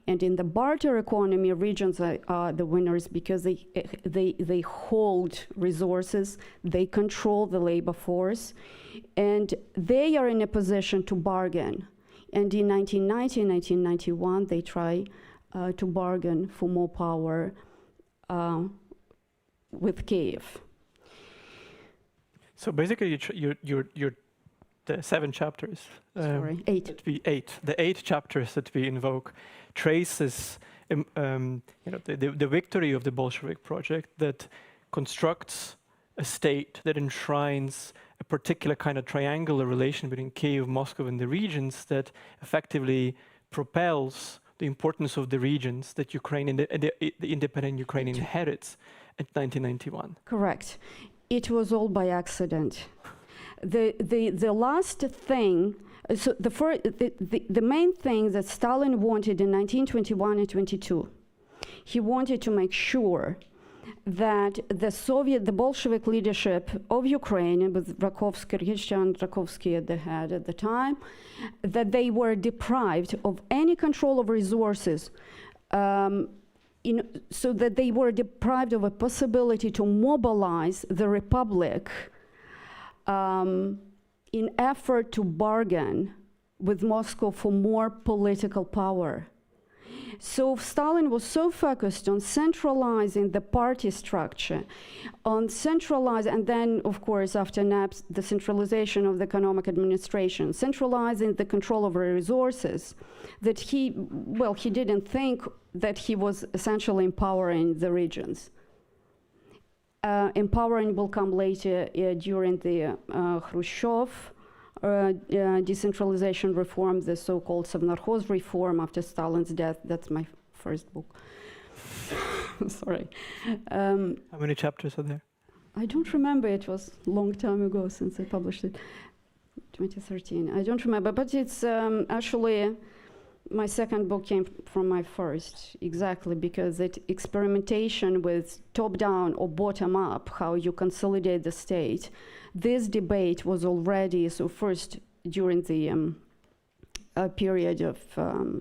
And in the barter economy, regions are the winners because they hold resources, they control the labor force, and they are in a position to bargain. And in 1990, 1991, they try to bargain for more power with Kiev. So basically, you're the 7 chapters. Sorry, 8. The 8 chapters that we invoke traces, the victory of the Bolshevik project that constructs a state that enshrines a particular kind of triangular relation between Kiev, Moscow, and the regions that effectively propels the importance of the regions that Ukraine, the independent Ukraine inherits in 1991. Correct. It was all by accident. The last thing, so the main thing that Stalin wanted in 1921 and 22, he wanted to make sure that the Bolshevik leadership of Ukraine, with Rakovsky, Rytsak, Rakovsky at the head at the time, that they were deprived of any control of resources, so that they were deprived of a possibility to mobilize the Republic in effort to bargain with Moscow for more political power. So Stalin was so focused on centralizing the party structure, and then, of course, after NAPS, the centralization of the economic administration, centralizing the control over resources, that he didn't think that he was essentially empowering the regions. Empowering will come later during the Khrushchev decentralization reform, the so-called Совнархоз reform after Stalin's death. That's my first book. Sorry. How many chapters are there? I don't remember. It was a long time ago since I published it. 2013. I don't remember, but it's actually my second book came from my first, exactly, because it experimentation with top-down or bottom-up, how you consolidate the state. This debate was already, so first during the period of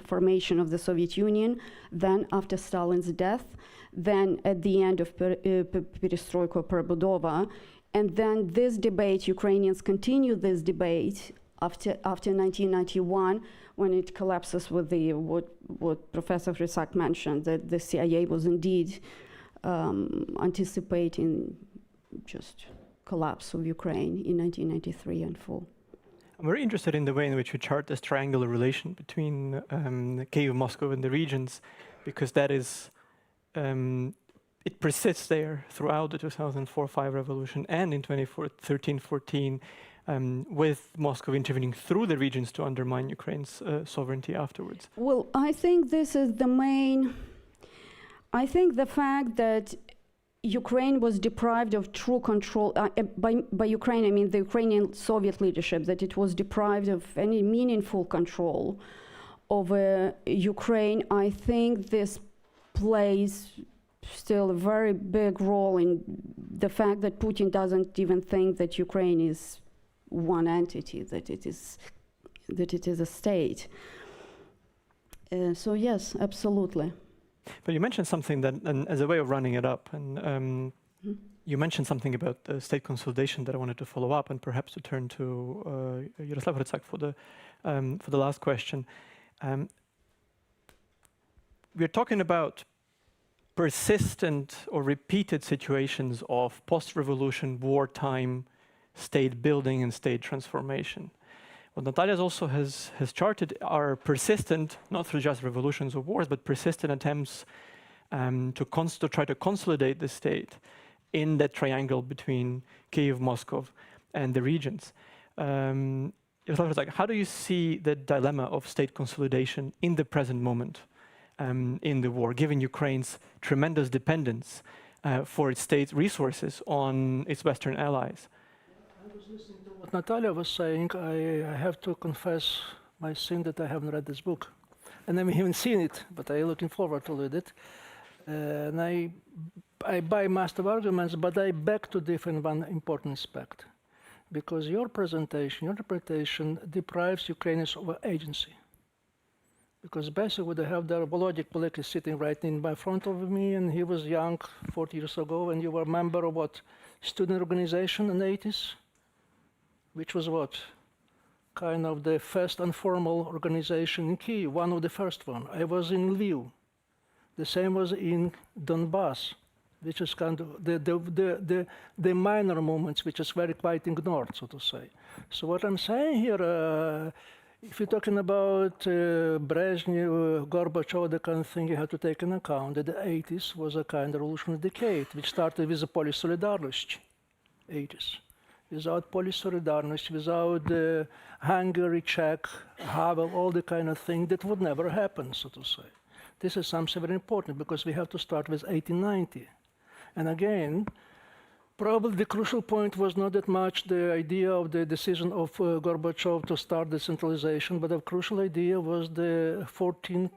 formation of the Soviet Union, then after Stalin's death, then at the end of Perestroika, Perabudova, and then this debate, Ukrainians continue this debate after 1991, when it collapses with the what Professor HRYTSAK mentioned, that the CIA was indeed anticipating just collapse of Ukraine in 1993 and 4. I'm very interested in the way in which you chart this triangular relation between Kyiv, Moscow, and the regions, because that is, it persists there throughout the 2004-5 revolution and in 2013-14, with Moscow intervening through the regions to undermine Ukraine's sovereignty afterwards. Well, I think this is the main, I think the fact that Ukraine was deprived of true control, by Ukraine I mean the Ukrainian Soviet leadership, that it was deprived of any meaningful control over Ukraine. I think this plays still a very big role in the fact that Putin doesn't even think that Ukraine is one entity, that it is a state. So yes, absolutely. But you mentioned something that, and as a way of running it up, and you mentioned something about state consolidation that I wanted to follow up, and perhaps to turn to YAROSLAV HRYTSAK for the last question. We're talking about persistent or repeated situations of post-revolution, wartime state building and state transformation. What Natalia also has charted are persistent, not through just revolutions or wars, but persistent attempts to try to consolidate the state in that triangle between Kyiv, Moscow, and the regions. How do you see the dilemma of state consolidation in the present moment in the war, given Ukraine's tremendous dependence for its state resources on its Western allies? I was listening to what Natalia was saying. I have to confess my sin that I haven't read this book. And I haven't even seen it, but I'm looking forward to read it. And I buy most of arguments, but I beg to differ in one important aspect. Because your presentation, your interpretation deprives Ukrainians of agency. Because basically they have their Volodya Polik sitting right in front of me, and he was young 40 years ago, and you were a member of what? Student organization in the 80s? Which was what? Kind of the first informal organization in Kyiv, one of the first one. I was in Lviv. The same was in Donbass, which is kind of the minor movements, which is very quite ignored, so to say. So what I'm saying here, if you're talking about Brezhnev, Gorbachev, the kind of thing, you have to take into account that the 80s was a kind of revolutionary decade, which started with the Polish Solidarność, 80s. Without Polish Solidarność, without the Hungary, Czech, Havel, all the kind of thing, that would never happen, so to say. This is something very important, because we have to start with 1890. And again, probably the crucial point was not that much the idea of the decision of Gorbachev to start decentralization, but the crucial idea was the 14th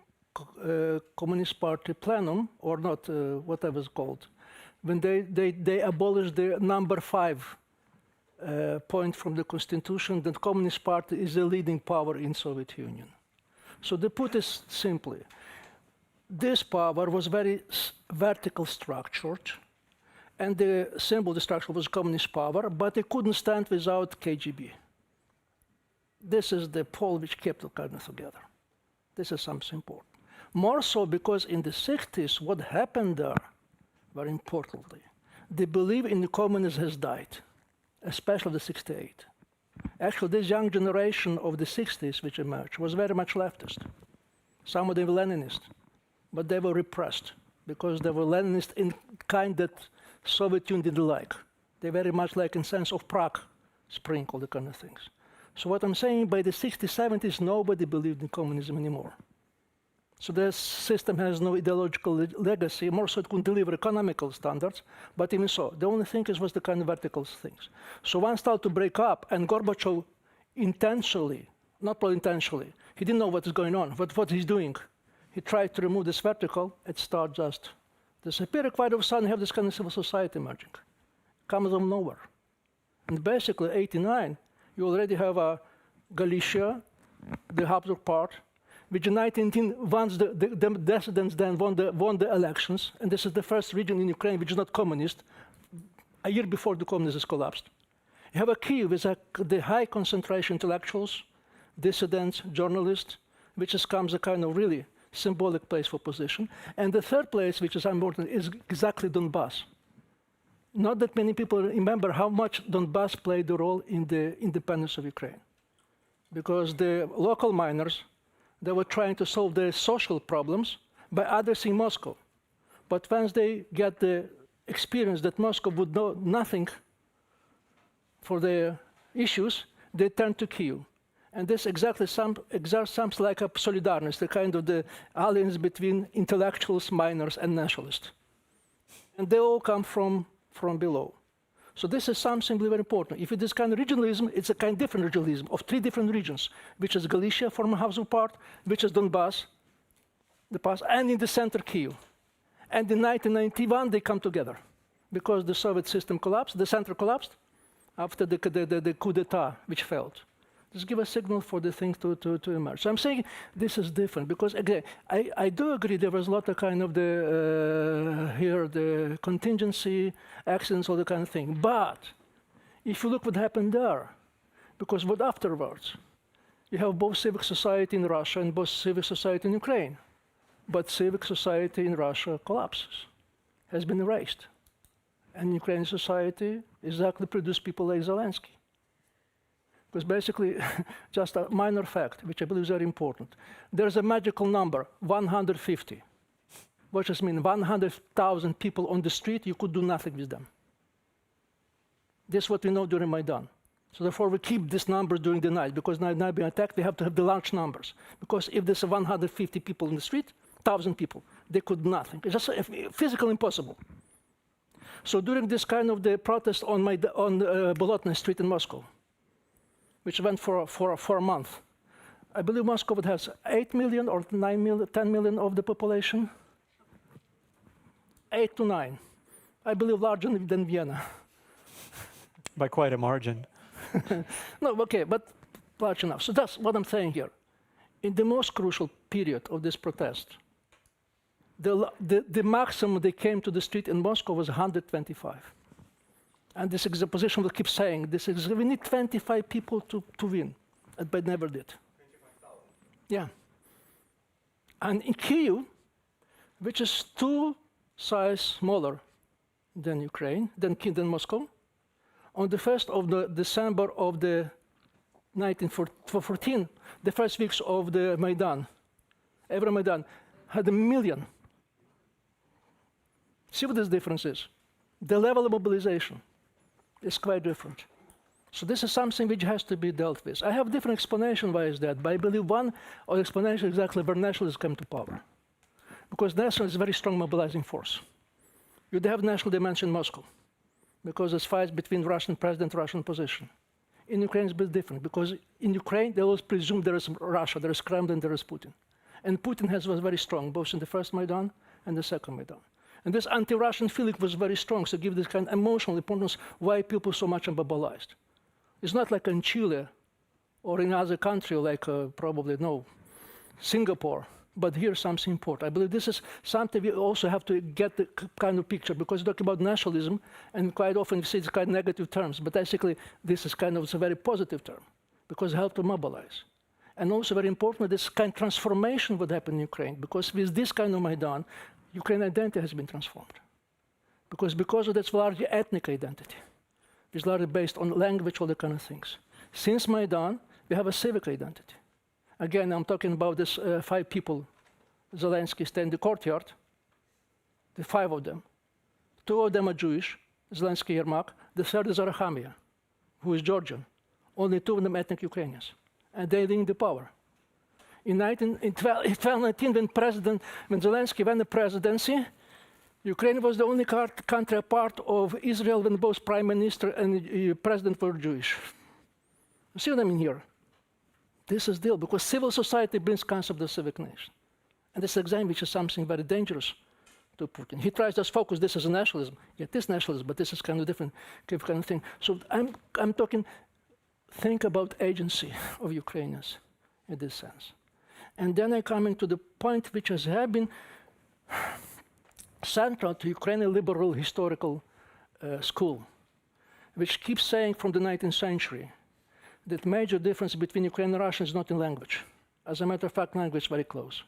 Communist Party plenum, or not, whatever it's called, when they abolished the number 5 point from the Constitution that Communist Party is the leading power in Soviet Union. So to put it simply, this power was very vertical structured, and the symbol of the structure was communist power, but it couldn't stand without KGB. This is the pole which kept the kind of together. This is something important. More so because in the 60s, what happened there, very importantly, the belief in the communism has died, especially the 68. Actually, this young generation of the 60s which emerged was very much leftist. Some of them were Leninist, but they were repressed because they were Leninist in kind that Soviet Union didn't like. They very much like in sense of Prague Spring, all the kind of things. So what I'm saying, by the 60s, 70s, nobody believed in communism anymore. So this system has no ideological legacy, more so it could deliver economical standards, but even so, the only thing was the kind of vertical things. So one started to break up, and Gorbachev intentionally, not probably intentionally, he didn't know what is going on, what he's doing. He tried to remove this vertical, it started just disappearing. Quite all of a sudden, you have this kind of civil society emerging. Comes from nowhere. And basically, 89, you already have Galicia, the Habsburg part, which in 1918, once the dissidents then won the elections, and this is the first region in Ukraine which is not communist, a year before the communism collapsed. You have a Kyiv with the high concentration intellectuals, dissidents, journalists, which becomes a kind of really symbolic place for position. And the third place, which is important, is exactly Donbass. Not that many people remember how much Donbass played a role in the independence of Ukraine. Because the local miners, they were trying to solve their social problems by addressing Moscow. But once they get the experience that Moscow would know nothing for their issues, they turn to Kyiv. And this exactly sounds like a solidarność, the kind of the alliance between intellectuals, miners, and nationalists. And they all come from below. So this is something very important. If it is kind of regionalism, it's a kind of different regionalism of three different regions, which is Galicia, former Habsburg part, which is Donbass, the past, and in the center, Kyiv. And in 1991, they come together because the Soviet system collapsed, the center collapsed after the coup d'etat, which failed. This gives a signal for the thing to emerge. So I'm saying this is different because, again, I do agree there was a lot of kind of the contingency, accidents, all the kind of thing. But if you look what happened there, because what afterwards, you have both civic society in Russia and both civic society in Ukraine. But civic society in Russia collapses, has been erased. And Ukrainian society exactly produced people like Zelensky. Because basically, just a minor fact, which I believe is very important. There's a magical number, 150, which just means 100,000 people on the street, you could do nothing with them. This is what we know during Maidan. So therefore, we keep this number during the night, because now being attacked, we have to have the large numbers. Because if there's 150 people in the street, 1,000 people, they could do nothing. It's just physically impossible. So during this kind of the protest on Bolotnaya Street in Moscow, which went for a month. I believe Moscow would have 8 million or 9 million, 10 million of the population. 8 to 9. I believe larger than Vienna. By quite a margin. No, okay, but large enough. So that's what I'm saying here. In the most crucial period of this protest, the maximum they came to the street in Moscow was 125. And this is a position we keep saying, we need 25 people to win, but never did. 25,000. Yeah. And in Kyiv, which is 2 sizes smaller than Ukraine, than Moscow, on the 1st of December of the 1914, the first weeks of the Maidan, every Maidan had 1 million. See what this difference is. The level of mobilization is quite different. So this is something which has to be dealt with. I have different explanation why is that, but I believe one explanation is exactly where nationalists come to power. Because nationalism is a very strong mobilizing force. You have national dimension in Moscow, because there's fights between Russian president, Russian position. In Ukraine it's a bit different, because in Ukraine they always presume there is Russia, there is Kremlin, there is Putin. And Putin was very strong, both in the first Maidan and the second Maidan. And this anti-Russian feeling was very strong, so give this kind of emotional importance why people so much are mobilized. It's not like in Chile or in other country like probably, Singapore, but here's something important. I believe this is something we also have to get the kind of picture, because we talk about nationalism, and quite often we see it's kind of negative terms, but basically this is kind of a very positive term, because it helps to mobilize. And also very important, this kind of transformation would happen in Ukraine, because with this kind of Maidan, Ukrainian identity has been transformed. Because of this largely ethnic identity, which is largely based on language, all the kind of things. Since Maidan, we have a civic identity. Again, I'm talking about this 5 people, Zelensky stay in the courtyard, the 5 of them. Two of them are Jewish, Zelensky, Yermak. The third is Arachamia, who is Georgian. Only two of them ethnic Ukrainians. And they link the power. In 1219, when Zelensky won the presidency, Ukraine was the only country part of Israel when both prime minister and president were Jewish. You see what I mean here? This is the deal, because civil society brings concept of civic nation. And this exam, which is something very dangerous to Putin. He tries to focus this as a nationalism. Yeah, this nationalism, but this is kind of different kind of thing. So I'm talking, think about agency of Ukrainians in this sense. And then I come into the point which has been central to Ukrainian liberal historical school, which keeps saying from the 19th century that major difference between Ukraine and Russia is not in language. As a matter of fact, language is very close.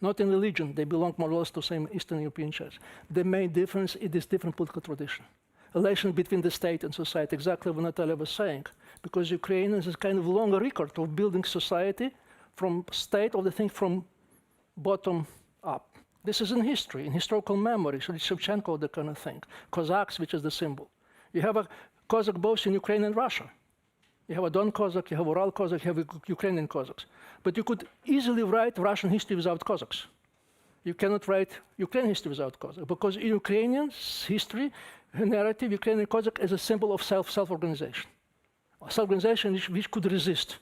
Not in religion, they belong more or less to the same Eastern European church. The main difference is this different political tradition. Relation between the state and society, exactly what Natalia was saying. Because Ukraine has a kind of long record of building society from state of the thing from bottom up. This is in history, in historical memory, Shevchenko, the kind of thing. Cossacks, which is the symbol. You have a Cossack both in Ukraine and Russia. You have a Don Cossack, you have Ural Cossack, you have Ukrainian Cossacks. But you could easily write Russian history without Cossacks. You cannot write Ukrainian history without Cossacks, because in Ukrainian history, narrative, Ukrainian Cossack is a symbol of self-organization. Self-organization which could resist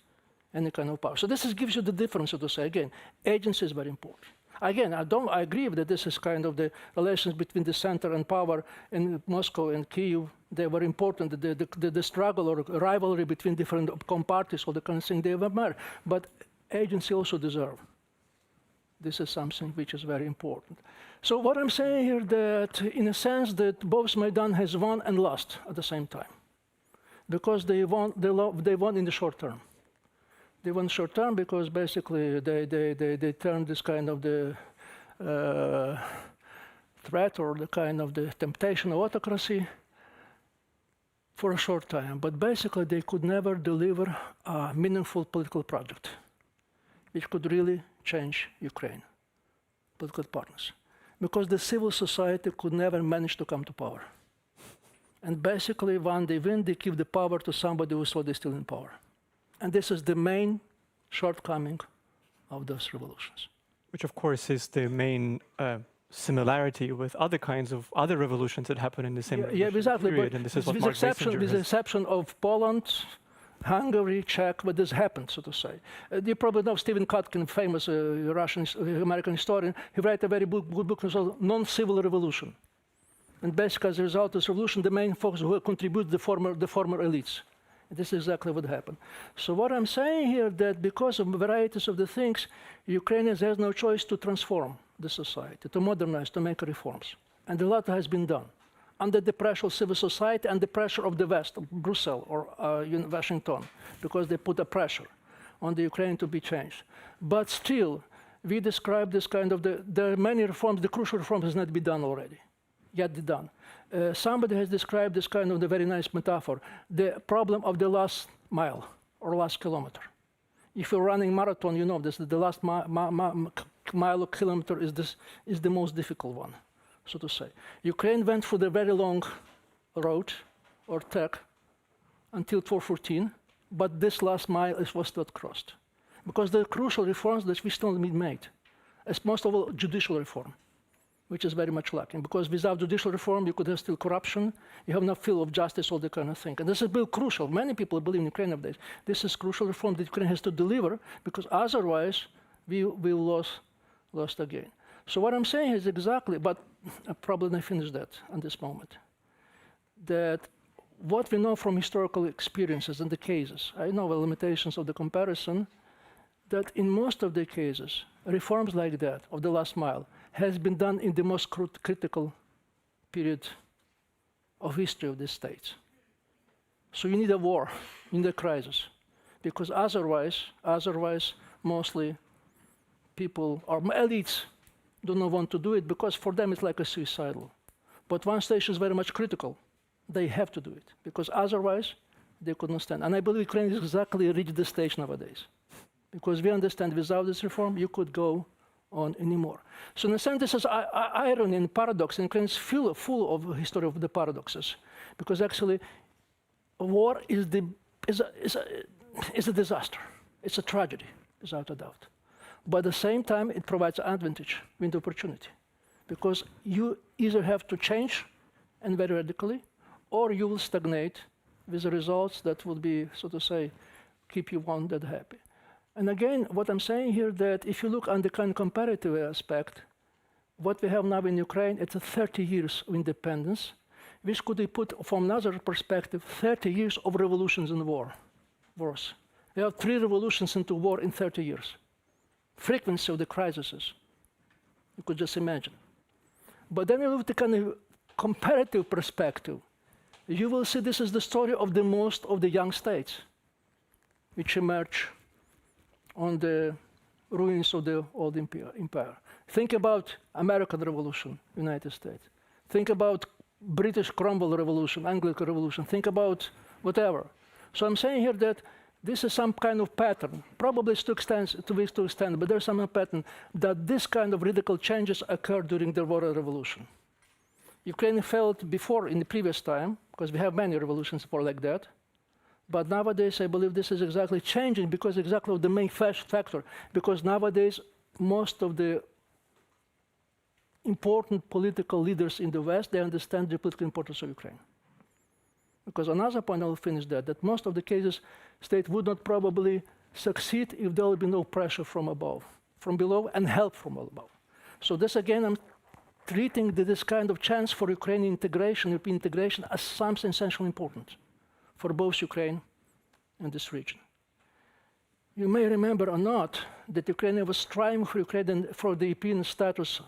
any kind of power. So this gives you the difference, so to say. Again, agency is very important. Again, I agree that this is kind of the relations between the center and power in Moscow and Kyiv. They were important, the struggle or rivalry between different compartments, all the kind of thing they were there. But agency also deserve. This is something which is very important. So what I'm saying here, that in a sense that both Maidan has won and lost at the same time. Because they won in the short term. They won short term because basically they turned this kind of the threat or the kind of the temptation of autocracy for a short time. But basically they could never deliver a meaningful political project which could really change Ukraine, political partners. Because the civil society could never manage to come to power. And basically when they win, they give the power to somebody who thought they're still in power. And this is the main shortcoming of those revolutions. Which, of course, is the main similarity with other kinds of other revolutions that happen in the same exactly, period. but And this is what with Mark the exception of Poland, Hungary, Czech, but this happened, so to say. You probably know Stephen Kotkin, famous Russian-American historian. He wrote a very good book called Non-Civil Revolution. And basically, as a result of this revolution, the main folks who contribute the former elites. This is exactly what happened. So what I'm saying here, that because of varieties of the things, Ukrainians has no choice to transform the society, to modernize, to make reforms. And a lot has been done. Under the pressure of civil society and the pressure of the West, of Brussels or Washington, because they put a pressure on the Ukraine to be changed. But still, we describe this kind of, there are many reforms, the crucial reforms has not been done already, yet done. Somebody has described this kind of the very nice metaphor, the problem of the last mile or last kilometer. If you're running marathon, you know this, the last mile or kilometer is the most difficult one, so to say. Ukraine went through the very long road or track until 414, but this last mile was not crossed. Because the crucial reforms that we still need made, as most of all judicial reform, which is very much lacking, because without judicial reform, you could have still corruption, you have no feel of justice, all that kind of thing. And this is very crucial. Many people believe in Ukraine nowadays. This is crucial reform that Ukraine has to deliver, because otherwise we will lost again. So what I'm saying is exactly, but I probably not finish that at this moment, that what we know from historical experiences and the cases, I know the limitations of the comparison, that in most of the cases, reforms like that, of the last mile, has been done in the most critical period of history of these states. So you need a war, you need a crisis, because otherwise mostly people or elites do not want to do it, because for them it's like a suicidal. But one stage is very much critical. They have to do it, because otherwise they could not stand. And I believe Ukraine has exactly reached this stage nowadays, because we understand without this reform, you could go on anymore. So in a sense, this is irony and paradox, and Ukraine is full of history of the paradoxes, because actually, war is a disaster. It's a tragedy, without a doubt. But at the same time, it provides an advantage, window of opportunity, because you either have to change, and very radically, or you will stagnate with the results that will be, so to say, keep you wounded happy. And again, what I'm saying here, that if you look on the kind of comparative aspect, what we have now in Ukraine, it's 30 years of independence, which could be put from another perspective, 30 years of revolutions and wars. We have 3 revolutions into war in 30 years. Frequency of the crises, you could just imagine. But then you look at the kind of comparative perspective, you will see this is the story of the most of the young states, which emerge on the ruins of the old empire. Think about American Revolution, United States. Think about British Cromwell Revolution, Anglican Revolution. Think about whatever. So I'm saying here that this is some kind of pattern, probably to extend, but there's some pattern that this kind of radical changes occurred during the War Revolution. Ukraine failed before in the previous time, because we have many revolutions before like that. But nowadays, I believe this is exactly changing because exactly of the main factor. Because nowadays, most of the important political leaders in the West, they understand the political importance of Ukraine. Because another point, I'll finish that most of the cases, state would not probably succeed if there will be no pressure from above, from below, and help from above. So this again, I'm treating this kind of chance for Ukrainian integration, European integration, as something essentially important for both Ukraine and this region. You may remember or not that Ukraine was striving for the European status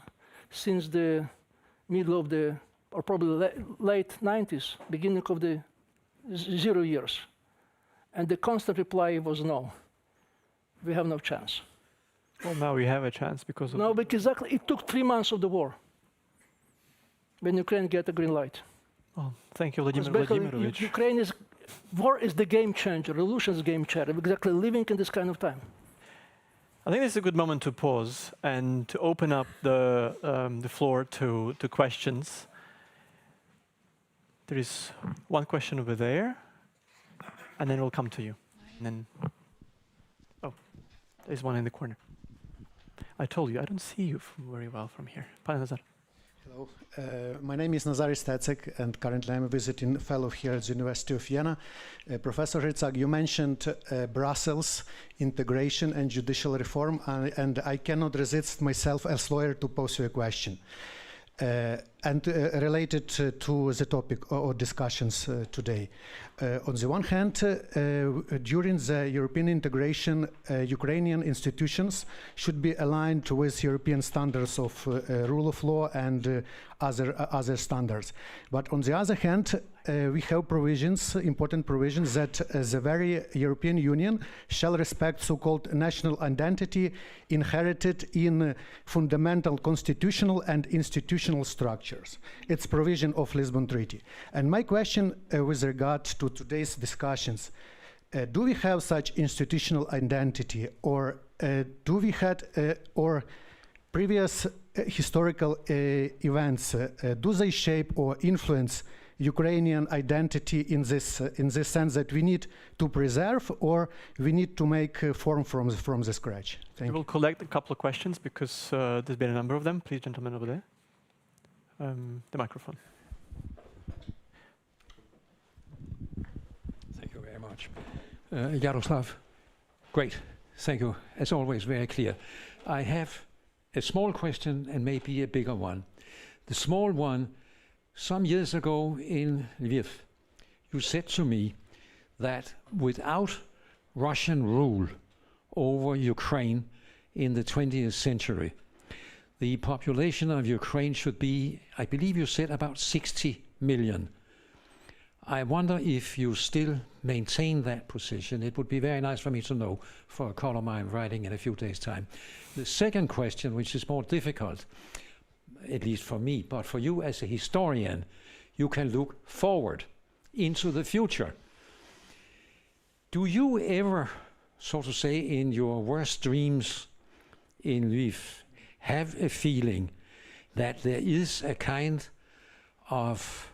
since the middle of the, or probably late 90s, beginning of the 0 years. And the constant reply was no, we have no chance. Well, now we have a chance because of... No, because exactly, it took 3 months of the war when Ukraine get a green light. Oh, thank you, Vladimir Vladimirovich. War is the game changer, revolution is the game changer, exactly living in this kind of time. I think this is a good moment to pause and to open up the floor to questions. There is one question over there, and then we'll come to you. And then, oh, there's one in the corner. I told you, I don't see you very well from here. Pane Nazar. Hello, my name is Nazar Stecek, and currently I'm a visiting fellow here at the University of Vienna. Professor Hrytsak, you mentioned Brussels integration and judicial reform, and I cannot resist myself as lawyer to pose you a question. Related to the topic or discussions today. On the one hand, during the European integration, Ukrainian institutions should be aligned with European standards of rule of law and other standards. But on the other hand, we have provisions, important provisions, that the very European Union shall respect so-called national identity inherited in fundamental constitutional and institutional structures. It's provision of Lisbon Treaty. And my question with regard to today's discussions, do we have such institutional identity, or do we had, or previous historical events, do they shape or influence Ukrainian identity in this sense that we need to preserve, or we need to make form from the scratch? Thank you. We will collect a couple of questions because there's been a number of them. Please, gentlemen over there. The microphone. Thank you very much. Yaroslav, great. Thank you. As always, very clear. I have a small question and maybe a bigger one. The small one, some years ago in Lviv, you said to me that without Russian rule over Ukraine in the 20th century, the population of Ukraine should be, I believe you said, about 60 million. I wonder if you still maintain that position. It would be very nice for me to know for a column I'm writing in a few days' time. The second question, which is more difficult, at least for me, but for you as a historian, you can look forward into the future. Do you ever, so to say, in your worst dreams in Lviv, have a feeling that there is a kind of,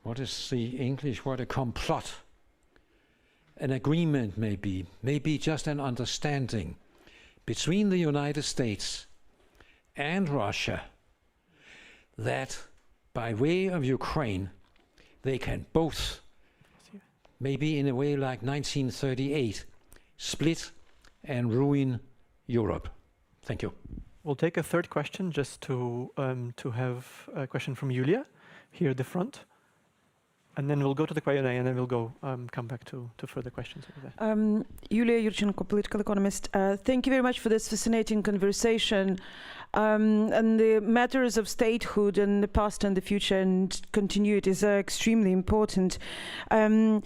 what is the English word, a complot, an agreement maybe just an understanding between the United States and Russia that by way of Ukraine, they can both, maybe in a way like 1938, split and ruin Europe. Thank you. We'll take a third question just to have a question from Yulia here at the front. And then we'll go to the Q&A, and then we'll go come back to further questions over there. Yulia Yurchenko, political economist. Thank you very much for this fascinating conversation. And the matters of statehood and the past and the future and continuities are extremely important. I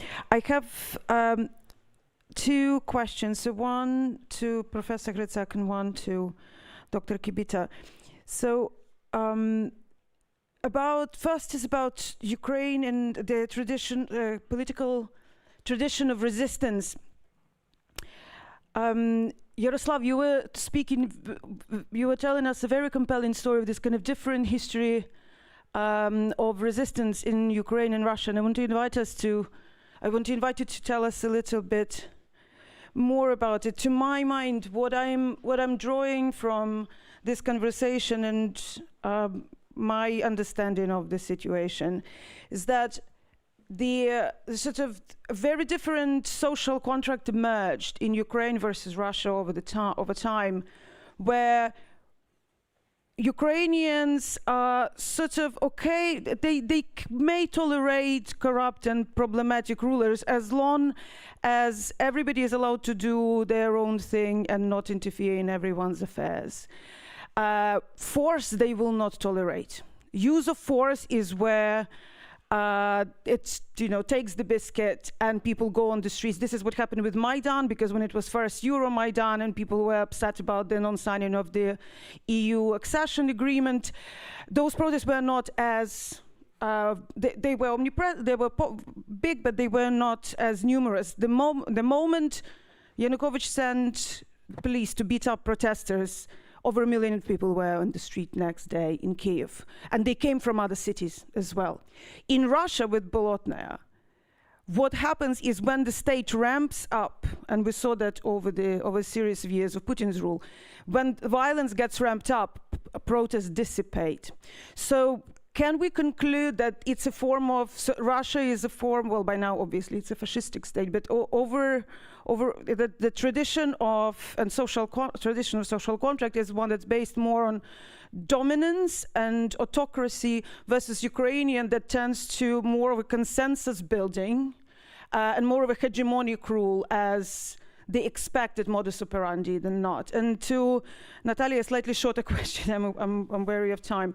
have two questions. So one to Professor Hrytsak and one to Dr. Kibita. So first is about Ukraine and the tradition, political tradition of resistance. Yaroslav, you were telling us a very compelling story of this kind of different history of resistance in Ukraine and Russia, and I want to invite you to tell us a little bit more about it. To my mind, what I'm drawing from this conversation and my understanding of the situation is that the sort of very different social contract emerged in Ukraine versus Russia over time, where Ukrainians are sort of okay, they may tolerate corrupt and problematic rulers as long as everybody is allowed to do their own thing and not interfere in everyone's affairs. Force they will not tolerate. Use of force is where it takes the biscuit and people go on the streets. This is what happened with Maidan, because when it was first Euromaidan and people were upset about the non-signing of the EU accession agreement, those protests were not as they were omnipresent, they were big, but they were not as numerous. The moment Yanukovych sent police to beat up protesters, over 1 million people were on the street next day in Kiev, and they came from other cities as well. In Russia with Bolotnaya, what happens is when the state ramps up, and we saw that over a series of years of Putin's rule, when violence gets ramped up, protests dissipate. So can we conclude that it's a form of, Russia is a form, well, by now obviously it's a fascistic state, but over the tradition of tradition of social contract is one that's based more on dominance and autocracy versus Ukrainian that tends to more of a consensus building and more of a hegemonic rule as the expected modus operandi than not. And to Natalia, a slightly shorter question, I'm wary of time.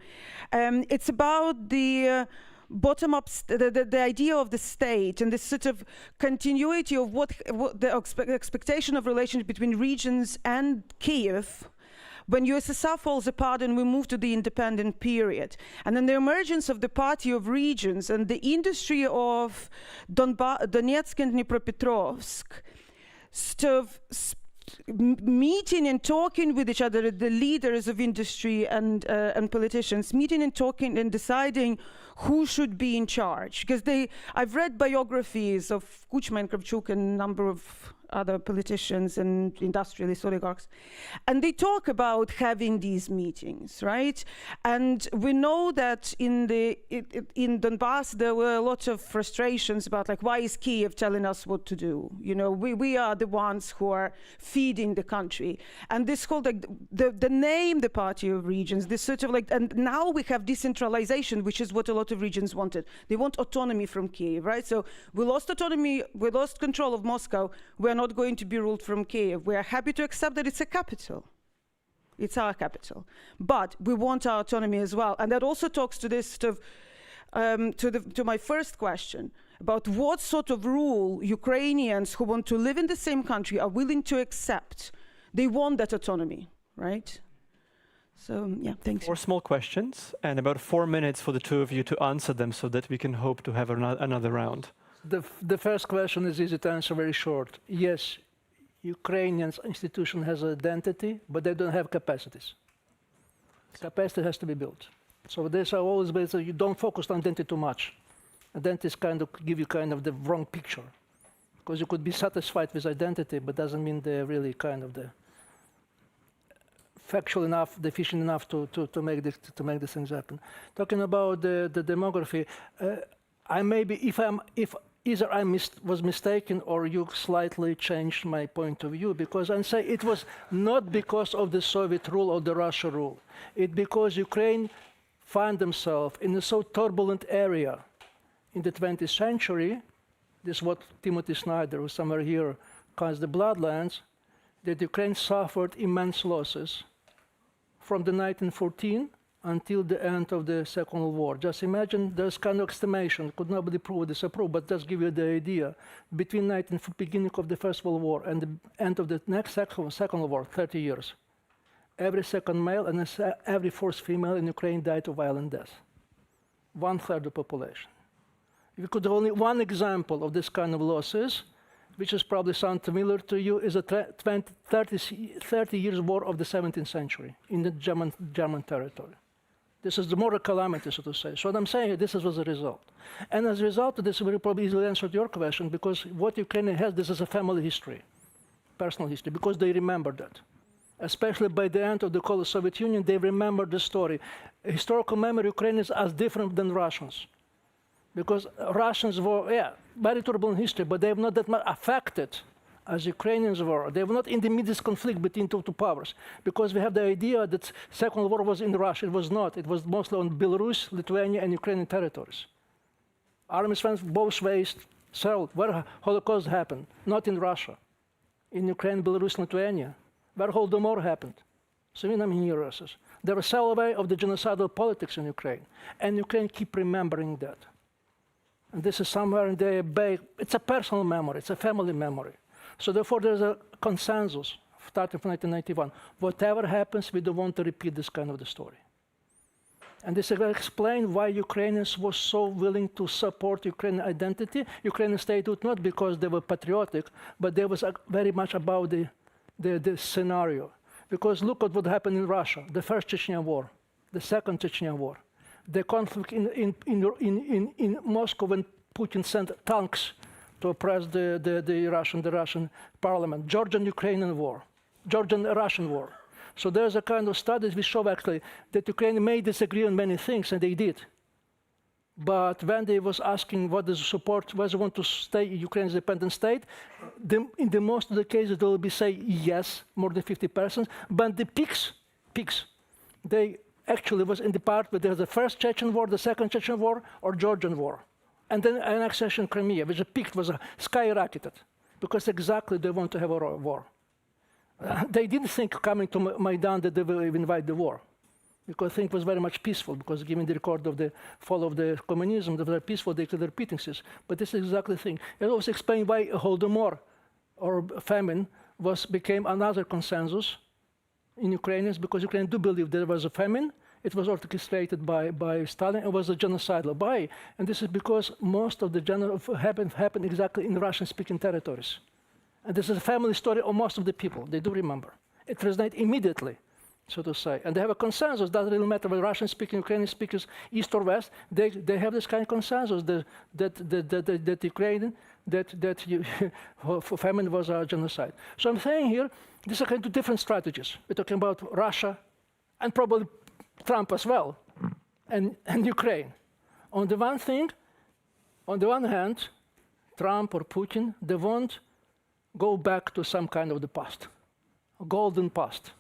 It's about the bottom-up, the idea of the state and this sort of continuity of what the expectation of relations between regions and Kiev when USSR falls apart and we move to the independent period. And then the emergence of the Party of Regions and the industry of Donetsk and Dnipropetrovsk, sort of meeting and talking with each other, the leaders of industry and politicians, meeting and talking and deciding who should be in charge. Because I've read biographies of Kuchma and Kravchuk and a number of other politicians and industrialist oligarchs, and they talk about having these meetings, right? And we know that in Donbass there were a lot of frustrations about, like, why is Kiev telling us what to do? We are the ones who are feeding the country. And this whole, like, the name, the Party of Regions, this sort of, like, and now we have decentralization, which is what a lot of regions wanted. They want autonomy from Kiev, right? So we lost autonomy, we lost control of Moscow. We're not going to be ruled from Kiev. We are happy to accept that it's a capital. It's our capital. But we want our autonomy as well. And that also talks to this sort of, to my first question about what sort of rule Ukrainians who want to live in the same country are willing to accept. They want that autonomy, right? So, yeah, thanks. 4 small questions and about 4 minutes for the two of you to answer them so that we can hope to have another round. The first question is easy to answer, very short. Yes, Ukrainian institution has identity, but they don't have capacities. Capacity has to be built. So these are always ways that you don't focus on identity too much. Identities kind of give you kind of the wrong picture. Because you could be satisfied with identity, but doesn't mean they're really kind of the factual enough, efficient enough to make these things happen. Talking about the demography, I maybe if either I was mistaken or you slightly changed my point of view, because I say it was not because of the Soviet rule or the Russia rule. It's because Ukraine found themselves in a so turbulent area in the 20th century. This is what Timothy Snyder, who's somewhere here, calls the bloodlands, that Ukraine suffered immense losses from the 1914 until the end of the Second World War. Just imagine there's kind of estimation, could nobody prove or disapprove, but just give you the idea. Between beginning of the First World War and the end of the next Second World War, 30 years, every second male and every fourth female in Ukraine died of violent death. 1/3 of the population. If you could only one example of this kind of losses, which is probably sound familiar to you, is a 30 years war of the 17th century in the German territory. This is the moral calamity, so to say. So what I'm saying, this was a result. And as a result of this, we will probably easily answer your question, because what Ukraine has, this is a family history, personal history, because they remember that. Especially by the end of the cold Soviet Union, they remember the story. Historical memory, Ukrainians are different than Russians. Because Russians were, very turbulent history, but they were not that much affected as Ukrainians were. They were not in the immediate conflict between two powers. Because we have the idea that Second World War was in Russia. It was not. It was mostly on Belarus, Lithuania, and Ukrainian territories. Armies went both ways, where Holocaust happened, not in Russia. In Ukraine, Belarus, Lithuania, where Holodomor happened. So there was a way of the genocidal politics in Ukraine. And Ukraine keep remembering that. And this is somewhere in the bay. It's a personal memory. It's a family memory. So therefore, there's a consensus starting from 1991. Whatever happens, we don't want to repeat this kind of the story. And this explains why Ukrainians were so willing to support Ukrainian identity. Ukrainian statehood not because they were patriotic, but they was very much about the scenario. Because look at what happened in Russia: the first Chechen War, the second Chechen War. The conflict in Moscow when Putin sent tanks to oppress the Russian parliament. Georgian-Ukrainian war, Georgian-Russian war. So there's a kind of studies which show actually that Ukraine may disagree on many things, and they did. But when they was asking what is support, whether they want to stay Ukraine's independent state, in the most of the cases they will be say yes, more than 50%. But the peaks, they actually was in the part where there was the first Chechen war, the second Chechen war, or Georgian war. And then annexation Crimea, which peaked, was skyrocketed, because exactly they want to have a war. They didn't think coming to Maidan that they will invite the war, because I think it was very much peaceful, because given the record of the fall of the communism, they were peaceful, they could repeat things. But this is exactly the thing. It also explains why a Holodomor, or famine, became another consensus in Ukrainians, because Ukrainians do believe there was a famine. It was orchestrated by Stalin. It was a genocidal by, and this is because most of the happened exactly in Russian-speaking territories. And this is a family story of most of the people. They do remember. It resonates immediately, so to say. And they have a consensus. Doesn't really matter whether Russian-speaking, Ukrainian speakers, East or West. They have this kind of consensus that Ukrainian, famine was a genocide. So I'm saying here, these are kind of different strategies. We're talking about Russia, and probably Trump as well, and Ukraine. On the one hand, Trump or Putin, they won't go back to some kind of the past, a golden past.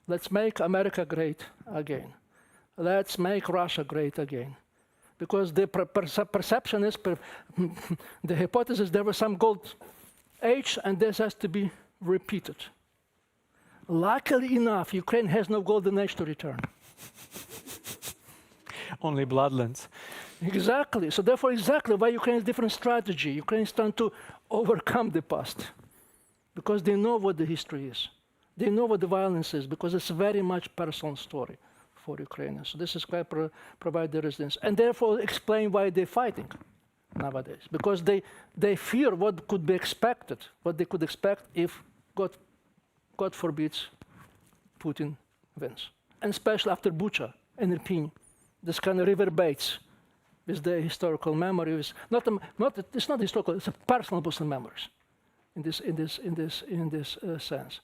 Let's make America great again. Let's make Russia great again. Because the perception is, the hypothesis, there was some gold age, and this has to be repeated. Luckily enough, Ukraine has no golden age to return. Only bloodlands. Exactly. So therefore, exactly why Ukraine has different strategy. Ukraine is trying to overcome the past, because they know what the history is. They know what the violence is, because it's a very much personal story for Ukrainians. So this is why provide the resilience, and therefore explain why they're fighting nowadays, because they fear what could be expected, what they could expect if God forbids, Putin wins. And especially after Bucha and Irpin, this kind of reverberates with the historical memories. It's not historical. It's a personal memories, in this sense.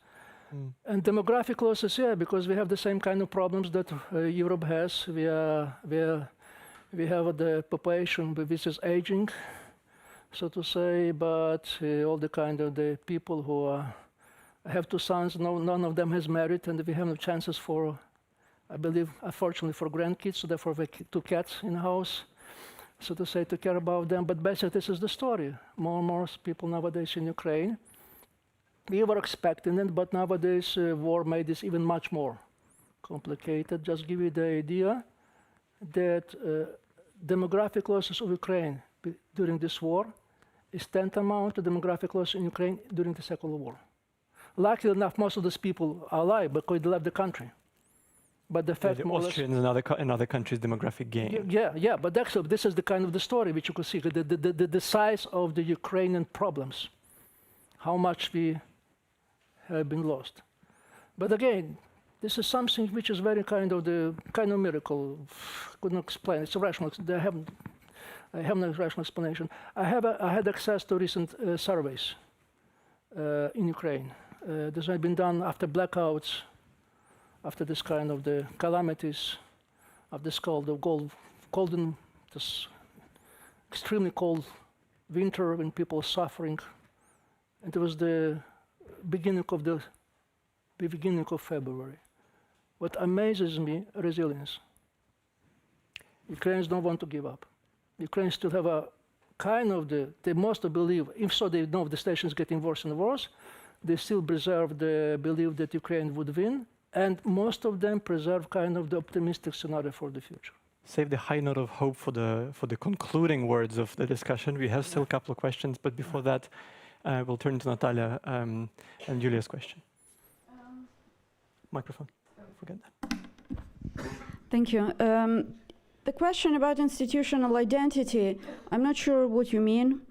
And demographic losses, yeah, because we have the same kind of problems that Europe has. We have the population which is aging, so to say, but all the kind of the people who have two sons, none of them has married, and we have no chances for, I believe, unfortunately, for grandkids, so therefore we have two cats in the house, so to say, to care about them. But basically, this is the story. More and more people nowadays in Ukraine. We were expecting it, but nowadays war made this even much more complicated. Just give you the idea that demographic losses of Ukraine during this war is tantamount to demographic loss in Ukraine during the Second World War. Luckily enough, most of these people are alive because they left the country. But the fact, the Austrians and other countries' demographic gain. Yeah. But actually, this is the kind of the story which you can see the size of the Ukrainian problems, how much we have been lost. But again, this is something which is very kind of miracle. Couldn't explain. It's irrational. I have no rational explanation. I had access to recent surveys in Ukraine. This had been done after blackouts, after this kind of the calamities of this this extremely cold winter when people are suffering. And it was the beginning of February. What amazes me, resilience. Ukrainians don't want to give up. Ukrainians still have a kind of they must believe, if so they know the situation is getting worse and worse, they still preserve the belief that Ukraine would win, and most of them preserve kind of the optimistic scenario for the future. Save the high note of hope for the concluding words of the discussion. We have still a couple of questions, but before that, we'll turn to Natalia and Julia's question. Microphone. Forget that. Thank you. The question about institutional identity, I'm not sure what you mean.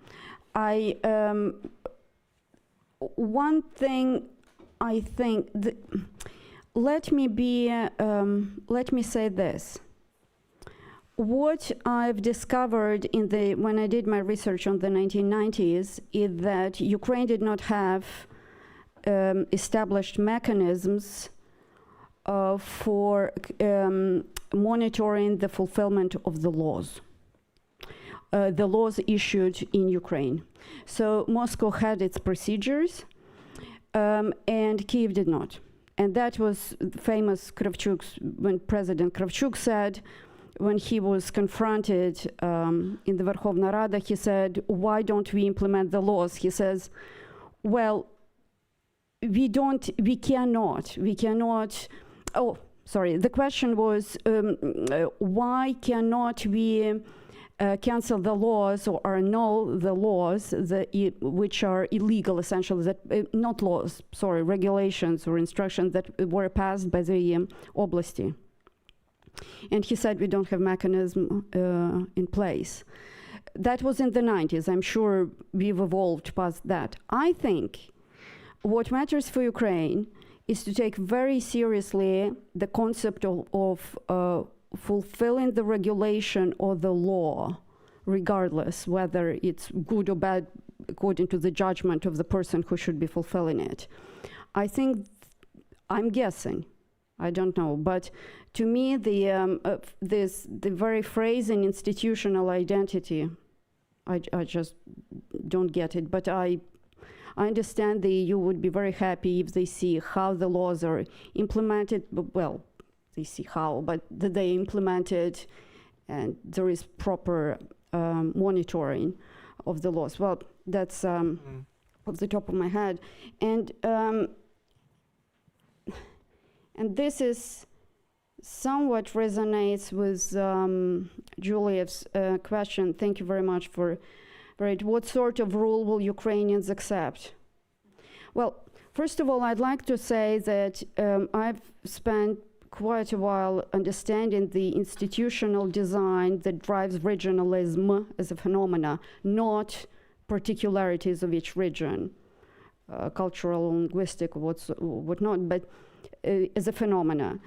One thing I think, let me say this. What I've discovered when I did my research on the 1990s is that Ukraine did not have established mechanisms for monitoring the fulfillment of the laws issued in Ukraine. So Moscow had its procedures, and Kyiv did not. And that was famous when President Kravchuk said, when he was confronted in the Verkhovna Rada, he said, why don't we implement the laws? He says, well, we cannot, the question was, why cannot we cancel the laws or annul the laws which are illegal, essentially, not laws, regulations or instructions that were passed by the oblasti. And he said we don't have mechanism in place. That was in the 90s. I'm sure we've evolved past that. I think what matters for Ukraine is to take very seriously the concept of fulfilling the regulation or the law, regardless whether it's good or bad according to the judgment of the person who should be fulfilling it. I think, I'm guessing, I don't know, but to me the very phrase in institutional identity, I just don't get it, but I understand the EU would be very happy if they see how the laws are implemented. Well, they see how, but that they implemented and there is proper monitoring of the laws. Well, that's off the top of my head. And this is somewhat resonates with Julia's question. Thank you very much for it. What sort of rule will Ukrainians accept? Well, first of all, I'd like to say that I've spent quite a while understanding the institutional design that drives regionalism as a phenomena, not particularities of each region. cultural, linguistic, whatnot, but as a phenomena.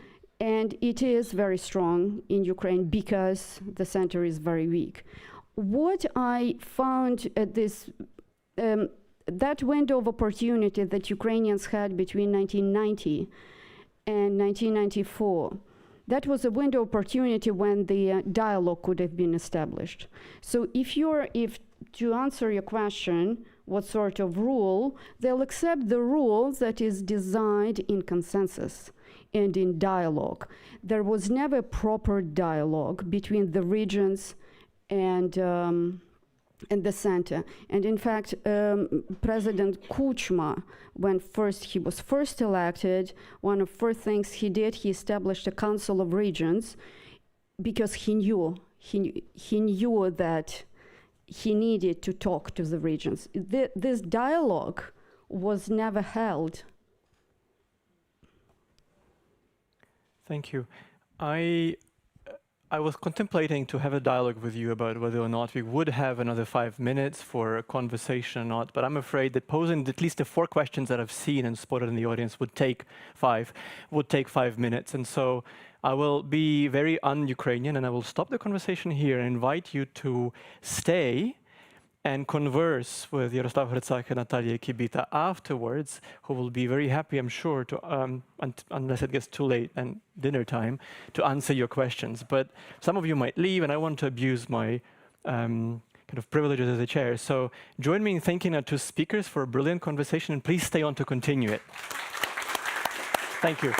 And it is very strong in Ukraine because the center is very weak. What I found at this, that window of opportunity that Ukrainians had between 1990 and 1994, that was a window of opportunity when the dialogue could have been established. So if to answer your question, what sort of rule, they'll accept the rule that is designed in consensus and in dialogue. There was never proper dialogue between the regions and the center. And in fact, President Kuchma, when he was first elected, one of the first things he did, he established a Council of Regions because he knew that he needed to talk to the regions. This dialogue was never held. Thank you. I was contemplating to have a dialogue with you about whether or not we would have another 5 minutes for a conversation or not, but I'm afraid that posing at least the 4 questions that I've seen and spotted in the audience would take 5 minutes. And so I will be very un-Ukrainian and I will stop the conversation here and invite you to stay and converse with Yaroslav HRYTSAK and NATALIYA KIBITA afterwards, who will be very happy, I'm sure, to unless it gets too late and dinner time, to answer your questions. But some of you might leave, and I want to abuse my kind of privileges as a chair. So join me in thanking our 2 speakers for a brilliant conversation, and please stay on to continue it. Thank you.